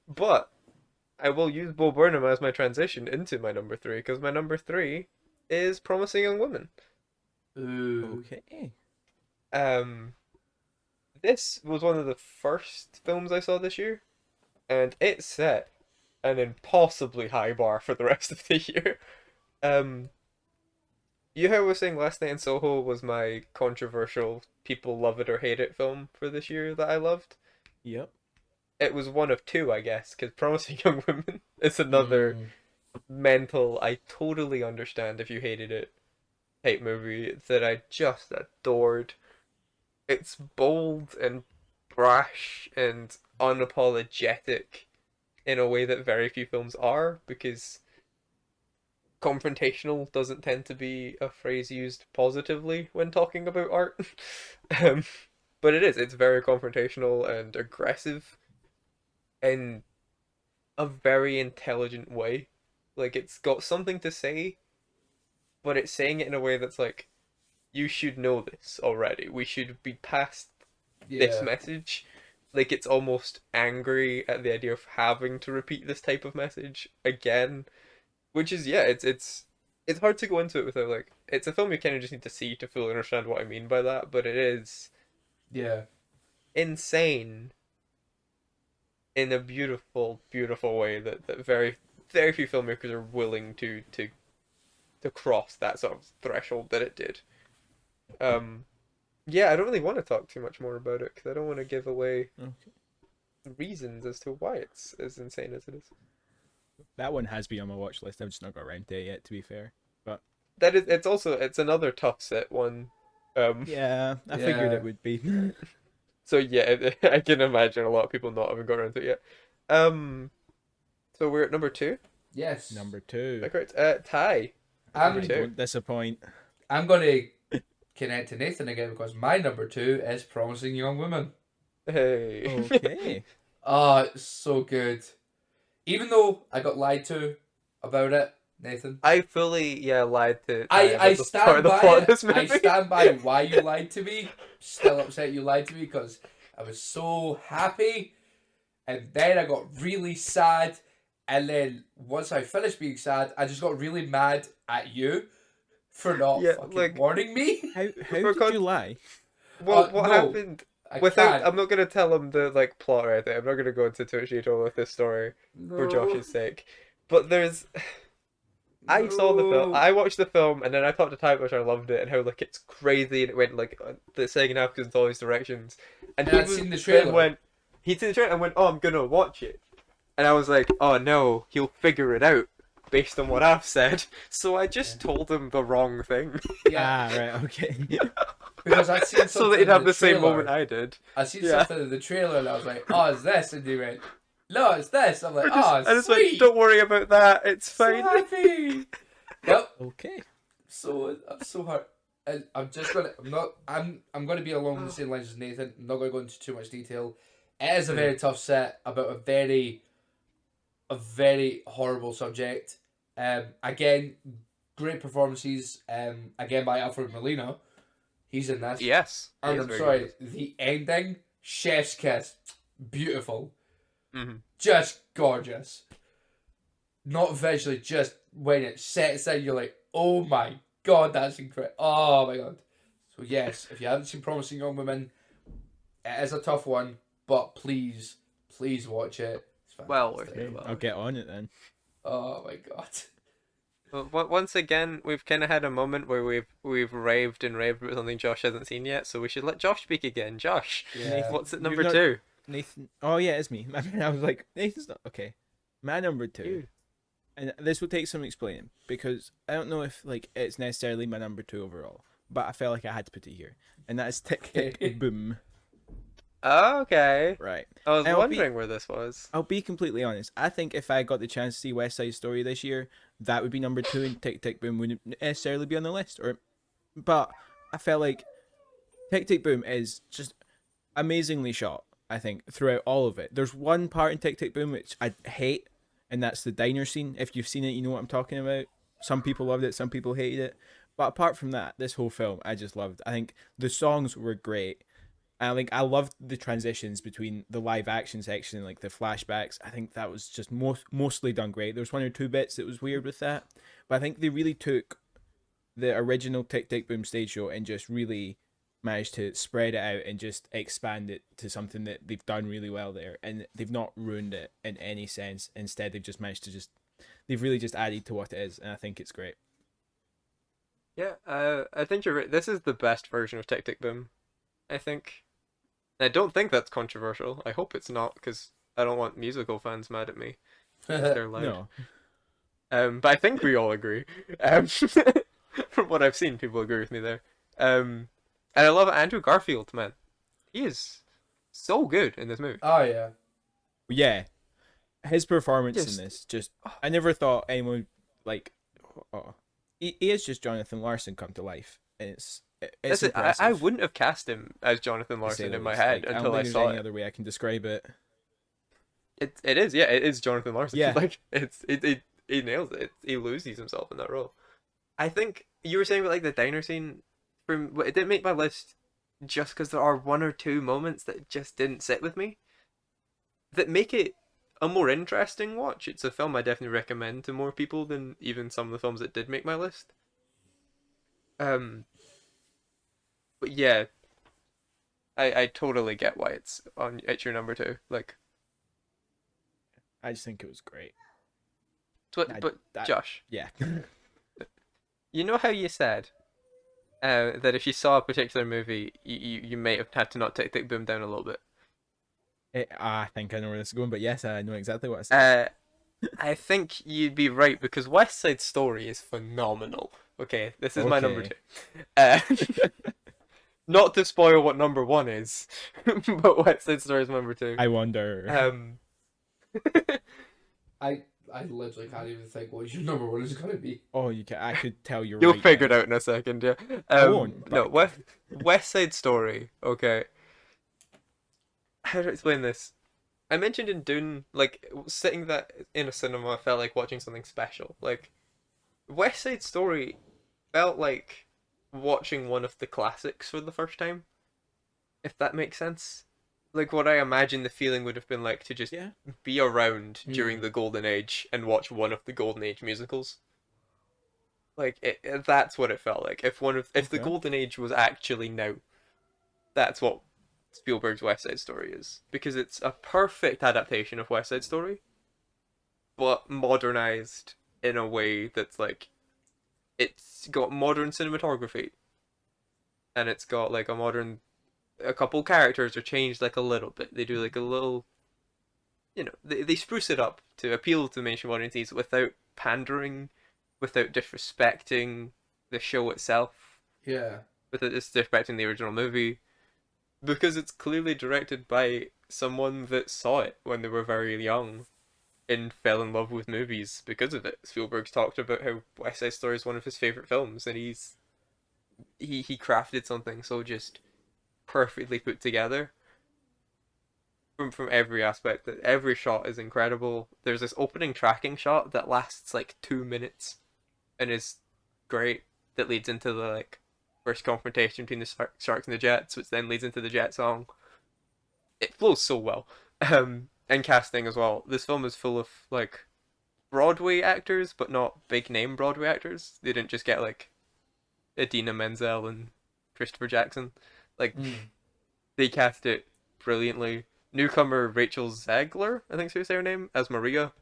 But I will use Bo Burnham as my transition into my number 3 because my number 3 is Promising Young Woman. Ooh. Okay. This was one of the first films I saw this year, and it set an impossibly high bar for the rest of the year. You heard I was saying Last Night in Soho was my controversial people love it or hate it film for this year that I loved. Yep. It was one of two, I guess, because Promising Young Women is another mental, I totally understand if you hated it, hate movie that I just adored. It's bold and brash and unapologetic in a way that very few films are, because confrontational doesn't tend to be a phrase used positively when talking about art. um, but it's very confrontational and aggressive in a very intelligent way. Like, it's got something to say, but it's saying it in a way that's like, you should know this already. We should be past this message. Like, it's almost angry at the idea of having to repeat this type of message again. Which is, yeah, it's hard to go into it without, like, it's a film you kind of just need to see to fully understand what I mean by that, but it is insane in a beautiful, beautiful way that very, very few filmmakers are willing to cross that sort of threshold that it did. Yeah, I don't really want to talk too much more about it because I don't want to give away reasons as to why it's as insane as it is. That one has been on my watch list. I've just not got around to it yet, to be fair. But it's another tough set one. yeah, I figured it would be. So yeah, I can imagine a lot of people not having got around to it yet. So we're at number 2. Yes. Number 2. Is that correct? Ty. Number 2. Don't disappoint. I'm going to connect to Nathan again because my number 2 is Promising Young Woman. Hey. Okay. Oh, it's so good. Even though I got lied to about it, Nathan. I fully lied to. I stand by it. I movie. stand by why you lied to me. Still upset you lied to me because I was so happy, and then I got really sad, and then once I finished being sad, I just got really mad at you for not fucking warning me. How did you lie? Well, what no, happened? I'm not gonna tell him the plot or anything. I'm not gonna go into too much detail with this story for Josh's sake. But I saw the film. I watched the film, and then I talked to Ty, which I loved it, and how like it's crazy, and it went like the second half goes into all these directions. And I'd seen the trailer. He'd seen the trailer and went, "Oh, I'm gonna watch it," and I was like, "Oh no, he'll figure it out based on what I've said." So I just told him the wrong thing. Yeah. Right. Okay. Because I'd seen something so that he'd have in the same trailer. moment I did. I seen something in the trailer, and I was like, "Oh, it's this," and he went, "No, it's this." I'm like, "Oh, I just sweet." went, "Don't worry about that. It's fine." So happy. Yep. Okay. So I'm so hard. And I'm gonna be along the same lines as Nathan. I'm not gonna go into too much detail. It is a very tough set about a very horrible subject. Again, great performances. Again by Alfred Molina. He's in this. Yes. And I'm sorry, the ending, chef's kiss, beautiful. Mm-hmm. Just gorgeous. Not visually, just when it sets in, you're like, oh my god, that's incredible. Oh my god. So yes, if you haven't seen Promising Young Women, it is a tough one, but please watch it. It's Well fantastic. worth it. I'll get on it then. Oh my god. Well, once again, we've kind of had a moment where we've raved and raved about something Josh hasn't seen yet, so we should let Josh speak again. Josh, Yeah. Nathan, what's at you've number not two? Nathan. Oh yeah, it's me. I was like, Nathan's not okay. My number two, You. and this will take some explaining because I don't know if like it's necessarily my number two overall, but I felt like I had to put it here, and that is Tick Tick Boom. Okay. Right. I was And wondering where this was. I'll be completely honest. I think if I got the chance to see West Side Story this year, that would be number two, and Tick Tick Boom wouldn't necessarily be on the list. But I felt like Tick Tick Boom is just amazingly shot. I think throughout all of it. There's one part in Tick Tick Boom which I hate, and that's the diner scene. If you've seen it, you know what I'm talking about. Some people loved it, some people hated it. But apart from that, this whole film I just loved. I think the songs were great. I loved the transitions between the live action section and like the flashbacks. I think that was just mostly done great. There was one or two bits that was weird with that, but I think they really took the original Tick Tick Boom stage show and just really managed to spread it out and just expand it to something that they've done really well there, and they've not ruined it in any sense. Instead, they've just managed to they've really just added to what it is, and I think it's great. Yeah, I think you're right. This is the best version of Tick Tick Boom, I think. I don't think that's controversial. I hope it's not, because I don't want musical fans mad at me if they're loud. No, But I think we all agree. From what I've seen, people agree with me there. And I love Andrew Garfield, man. He is so good in this movie. Oh yeah. yeah, his performance Just in this just I never thought anyone like oh, he is just Jonathan Larson come to life, and it's listen, impressive. I wouldn't have cast him as Jonathan To say Larson the in my least. head Like, I until don't I think saw there's any it. other way I can describe it. It is, yeah, it is Jonathan Larson. Yeah. Like he nails it. He loses himself in that role. I think you were saying about like the diner scene. It didn't make my list just because there are one or two moments that just didn't sit with me that make it a more interesting watch. It's a film I definitely recommend to more people than even some of the films that did make my list. Um, but yeah, I totally get why it's your number two. Like, I just think it was great. but That Josh, yeah. you know how you said that if you saw a particular movie, you may have had to not take Boom down a little bit. I think I know where this is going, but yes, I know exactly what I said. I think you'd be right because West Side Story is phenomenal. Okay, this is my number Okay. two. Uh, not to spoil what number one is, but West Side Story is number two. I wonder. Um, I literally can't even think what your number one is gonna be. Oh, you can. I could tell you're you'll right figure it now. out in a second, yeah. I won't. No, But West Side Story. Okay, how to explain this? I mentioned in Dune, like sitting that in a cinema, I felt like watching something special. Like West Side Story felt like watching one of the classics for the first time, if that makes sense. Like what I imagine the feeling would have been like to just yeah, be around during Mm. the Golden Age and watch one of the Golden Age musicals. Like that's what it felt like. If the okay. Golden Age was actually now, that's what Spielberg's West Side Story is, because it's a perfect adaptation of West Side Story, but modernized in a way that's like it's got modern cinematography, and it's got like a couple characters are changed like a little bit. They do like a little, they spruce it up to appeal to mainstream audiences without pandering, without disrespecting the show itself, Yeah. without disrespecting the original movie, because it's clearly directed by someone that saw it when they were very young and fell in love with movies because of it. Spielberg's talked about how West Side Story is one of his favorite films, and he crafted something so just perfectly put together from every aspect. That every shot is incredible. There's this opening tracking shot that lasts like 2 minutes and is great. That leads into the like first confrontation between the sharks and the jets, which then leads into the jet song. It flows so well. And casting as well. This film is full of like Broadway actors, but not big name Broadway actors. They didn't just get like Idina Menzel and Christopher Jackson. Like Mm. they cast it brilliantly. Newcomer Rachel Zegler, I think so you say her name, as Maria,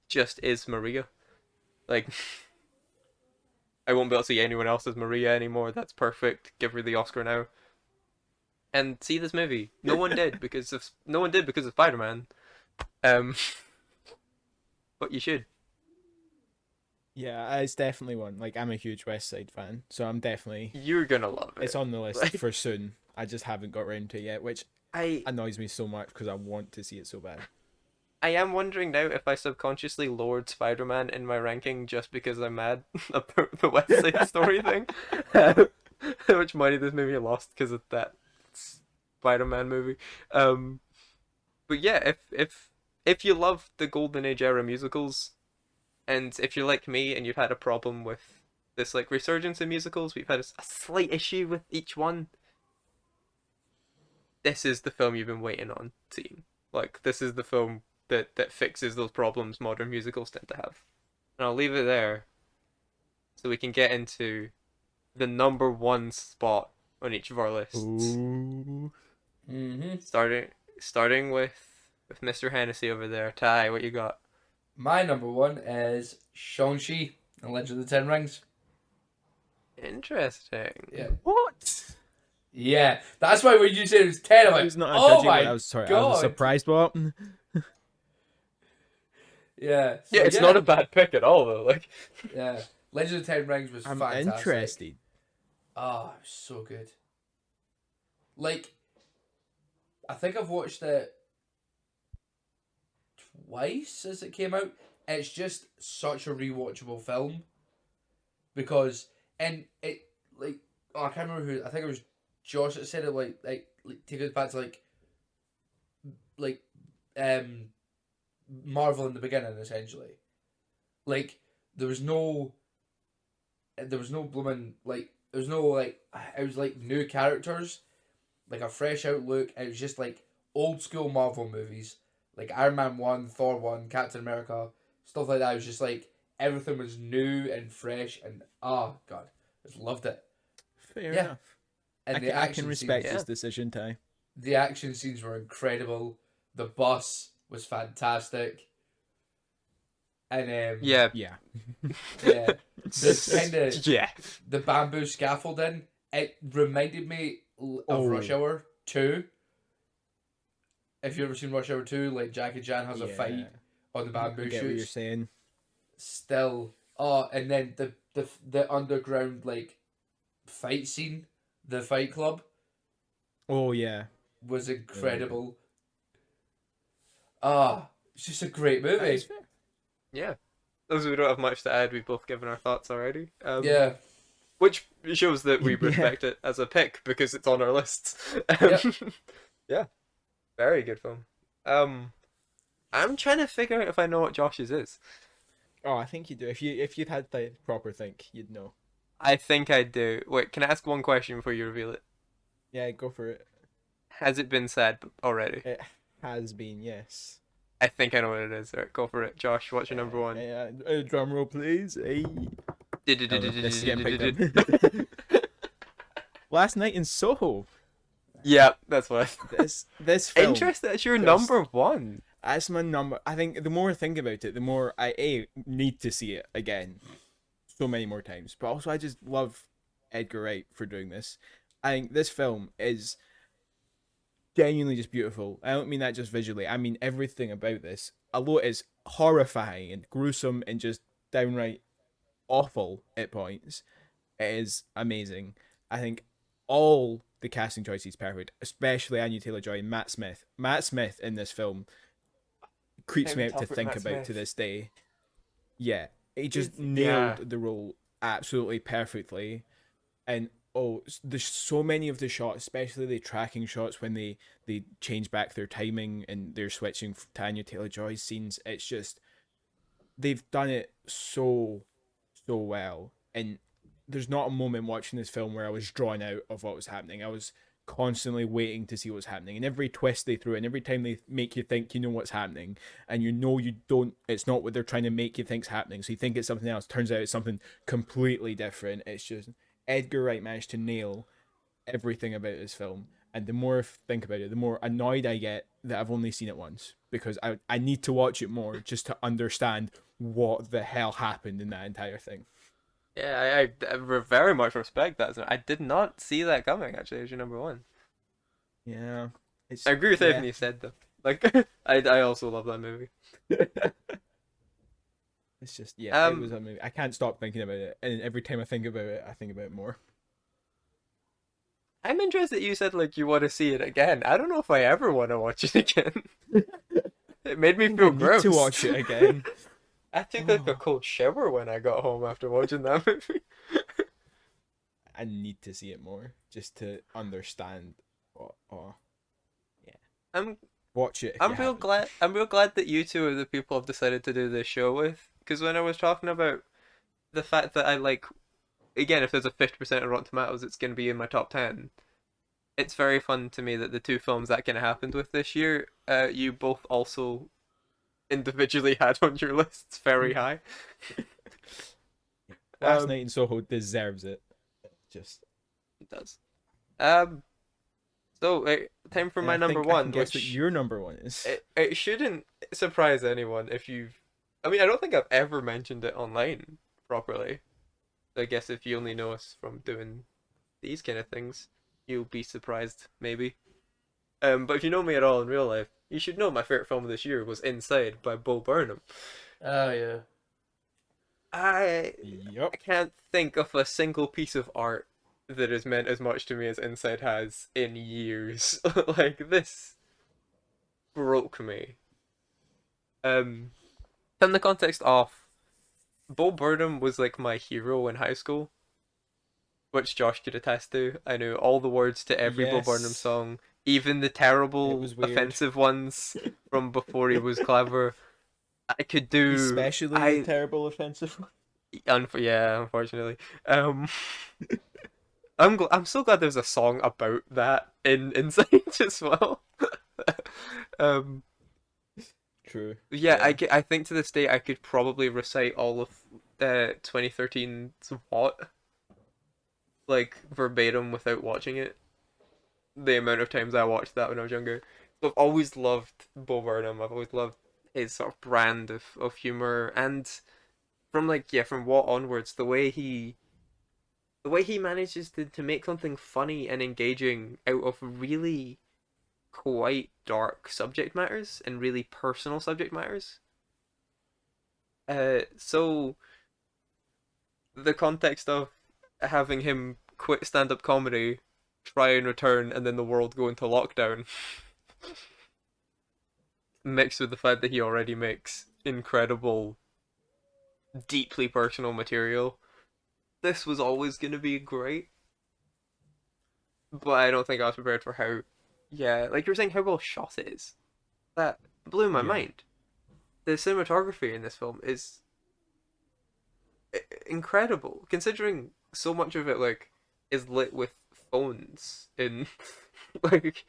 just is Maria. Like I won't be able to see anyone else as Maria anymore. That's perfect. Give her the Oscar now. And see this movie. No one did because of Spider-Man. Um, but you should. Yeah, it's definitely one. Like, I'm a huge West Side fan, so I'm definitely. You're gonna love it. It's on the list Like, for soon. I just haven't got around to it yet, which I annoys me so much because I want to see it so bad. I am wondering now if I subconsciously lowered Spider-Man in my ranking just because I'm mad about the West Side Story thing. How much money this movie lost because of that Spider-Man movie. Um, but yeah, if you love the Golden Age era musicals, and if you're like me and you've had a problem with this like resurgence in musicals, we've had a slight issue with each one. This is the film you've been waiting on seeing. Like this is the film that fixes those problems modern musicals tend to have. And I'll leave it there so we can get into the number one spot on each of our lists. Ooh. Mm-hmm. Starting with Mr. Hennessy over there. Ty, what you got? My number one is Shang-Chi and Legend of the Ten Rings. Interesting. Yeah. What? Yeah. That's why when you said it was 10, I'm I like, was not a oh judging my one. I was sorry. I God. was surprised. What? Yeah. So, Yeah, it's not a bad pick at all though. Like, Yeah. Legend of the Ten Rings was I'm fantastic. interested. Oh, it was so good. Like, I think I've watched it twice as it came out. It's just such a rewatchable film because, and it like, oh, I can't remember who. I think it was Josh that said it. Like take us back to like Marvel in the beginning, essentially. Like there was no blooming like there was no like it was like new characters, like a fresh outlook. It was just like old school Marvel movies, like Iron Man 1, Thor 1, Captain America, stuff like that. It was just like everything was new and fresh, and oh god, I just loved it. Fair Yeah. enough. And I can respect scenes, this decision, Ty. the action scenes were incredible. The bus was fantastic. And yeah, Yeah. yeah, the kind of yeah. the bamboo scaffolding. It reminded me of Rush Hour 2. If you ever seen Rush Hour 2, like Jackie Chan has a fight on the I bamboo get what you're shoots. saying. Still, and then the underground like fight scene, the Fight Club Oh yeah. was incredible. It's just a great movie. That's fair. Yeah. Those we don't have much to add, we've both given our thoughts already. Yeah. Which shows that we Yeah. respect it as a pick because it's on our lists. Yep. Yeah. Very good film. I'm trying to figure out if I know what Josh's is. Oh, I think you do. If you'd had the proper think, you'd know. I think I do. Wait, can I ask one question before you reveal it? Yeah, go for it. Has it been said already? It has been, yes. I think I know what it is. Alright, go for it. Josh, what's your number one? Drum roll, please. Hey. This is getting picked up. Last Night in Soho. Yeah, that's what I thought. This film. Interesting, that's your just- number one. That's my number. I think the more I think about it, the more I need to see it again, so many more times. But also, I just love Edgar Wright for doing this. I think this film is genuinely just beautiful. I don't mean that just visually. I mean everything about this. Although it is horrifying and gruesome and just downright awful at points, it is amazing. I think all the casting choices perfect, especially Anya Taylor-Joy and Matt Smith. Matt Smith in this film creeps me Very out to tough with think Matt about Smith. to this day. Yeah, he just He's- nailed yeah. the role absolutely perfectly, and there's so many of the shots, especially the tracking shots when they change back their timing and they're switching to Anya Taylor-Joy's scenes. It's just they've done it so well, and there's not a moment watching this film where I was drawn out of what was happening. I was constantly waiting to see what's happening, and every twist they throw in, every time they make you think you know what's happening, and you know you don't, it's not what they're trying to make you think's happening, so you think it's something else, turns out it's something completely different. It's just Edgar Wright managed to nail everything about this film, and the more I think about it, the more annoyed I get that I've only seen it once, because I need to watch it more just to understand what the hell happened in that entire thing. Yeah, I very much respect that. I did not see that coming, actually, as your number one. Yeah, I it's agree with yeah. everything you said, though. Like, I also love that movie. It's just yeah, it was Um, a movie. I can't stop thinking about it, and every time I think about it, I think about it more. I'm interested that you said, like, you want to see it again. I don't know if I ever want to watch it again. It made I me think I feel need to gross. watch it again. I took, like, a Oh, cold shower when I got home after watching that movie. I need to see it more just to understand. Oh, yeah. I'm Watch it if you I'm real haven't. glad. I'm real glad that you two are the people I've decided to do this show with. Because when I was talking about the fact that I like, again, if there's a 50% of Rotten Tomatoes, it's going to be in my top 10. It's very fun to me that the two films that kind of happened with this year, you both also individually had on your lists very high. Last Um, Night in Soho deserves it. Just, it does. Um, so time for and my I number think I can one, guess what which your number one is. it shouldn't surprise anyone if you've. I mean, I don't think I've ever mentioned it online properly. I guess if you only know us from doing these kind of things, you'll be surprised, maybe. But if you know me at all in real life, you should know my favorite film of this year was Inside by Bo Burnham. Oh yeah. I Yup. I can't think of a single piece of art that has meant as much to me as Inside has in years. Like this broke me. In the context of Bo Burnham was like my hero in high school, which Josh could attest to. I knew all the words to every Bo Burnham Yes. song, even the It terrible, was weird. offensive ones from before he was clever. I could do. Especially the terrible offensive one. Yeah, unfortunately. Um, I'm so glad there's a song about that in Inside as well. um, True. yeah, Yeah. I think to this day I could probably recite all of 2013's What like verbatim without watching it. The amount of times I watched that when I was younger. So I've always loved Bo Burnham. I've always loved his sort of brand of humor, and from like yeah, from What onwards, the way he manages to make something funny and engaging out of really quite dark subject matters and really personal subject matters. So the context of having him quit stand-up comedy, try and return, and then the world go into lockdown, mixed with the fact that he already makes incredible, deeply personal material. This was always going to be great, but I don't think I was prepared for how, yeah, like you were saying, how well shot it is. That blew my Yeah. mind. The cinematography in this film is incredible, considering so much of it like is lit with phones in like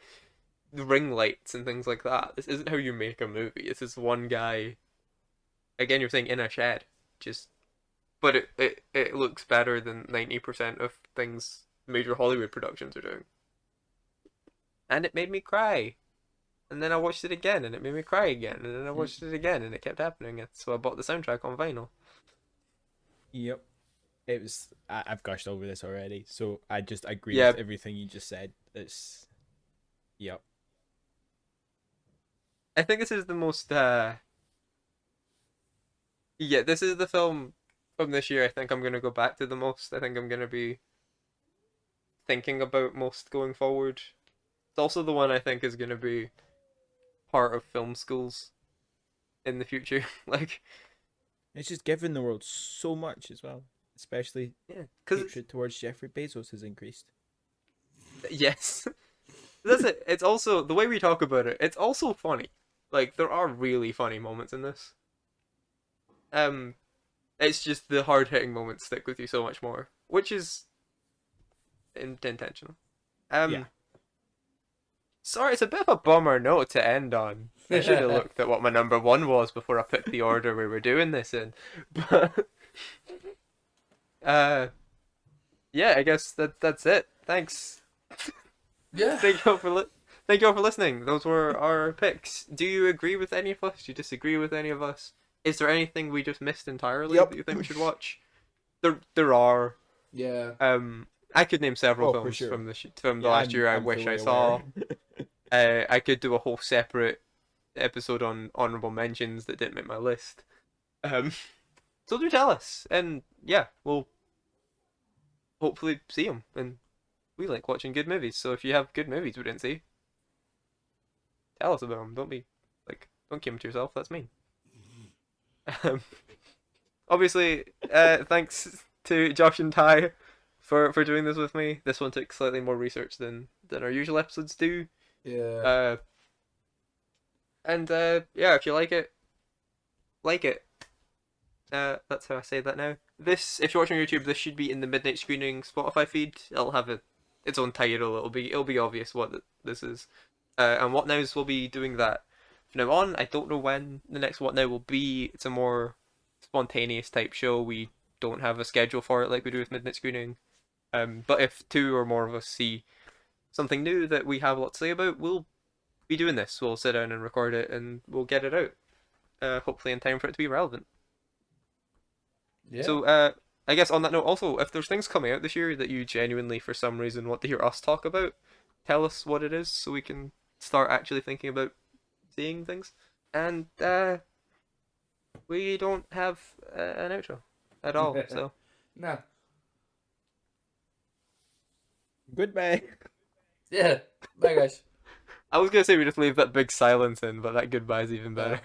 ring lights and things like that. This isn't how you make a movie. It's this one guy. Again, you're saying in a shed, just but it looks better than 90% of things major Hollywood productions are doing. And it made me cry. And then I watched it again, and it made me cry again, and then I Mm. watched it again, and it kept happening. And so I bought the soundtrack on vinyl. Yep. It was. I've gushed over this already, so I just agree with Yeah, everything you just said. It's. Yep. I think this is the most. Yeah, this is the film from this year. I think I'm gonna go back to the most. I think I'm gonna be thinking about most going forward. It's also the one I think is gonna be part of film schools in the future. Like, It's just given the world so much as well, especially yeah, because hatred towards Jeffrey Bezos has increased. yes, that's it. It's also the way we talk about it. It's also funny. Like there are really funny moments in this. Um, it's just the hard hitting moments stick with you so much more, which is intentional. Yeah. Um, sorry, it's a bit of a bummer note to end on. I should have looked at what my number one was before I picked the order we were doing this in. But uh, yeah, I guess that's it. Thanks. Yeah. Thank you all for thank you all for listening. Those were our picks. Do you agree with any of us? Do you disagree with any of us? Is there anything we just missed entirely Yep. that you think we should watch? there are. Yeah. I could name several Oh, for films sure. from the Yeah, last year I I'm wish I fully saw. aware. I could do a whole separate episode on honorable mentions that didn't make my list. Um, so do tell us, and yeah, we'll hopefully see them. And we like watching good movies, so if you have good movies we didn't see, tell us about them. Don't be like, don't keep them to yourself. That's mean. Um, obviously, thanks to Josh and Ty for doing this with me. This one took slightly more research than our usual episodes do. Yeah. And yeah, if you like it, like it. That's how I say that now. This, if you're watching on YouTube, this should be in the midnight screening Spotify feed. It'll have its own title. It'll be obvious what this is. And What Nows will be doing that from now on. I don't know when the next What Now will be. It's a more spontaneous type show. We don't have a schedule for it like we do with midnight screening. But if two or more of us see something new that we have a lot to say about, we'll be doing this. We'll sit down and record it, and we'll get it out. Hopefully in time for it to be relevant. Yeah. So, I guess on that note, also, if there's things coming out this year that you genuinely, for some reason, want to hear us talk about, tell us what it is so we can start actually thinking about seeing things. And we don't have an outro at all, so Nah. Goodbye. Yeah. Bye, guys. I was gonna say we just leave that big silence in, but that goodbye is even better.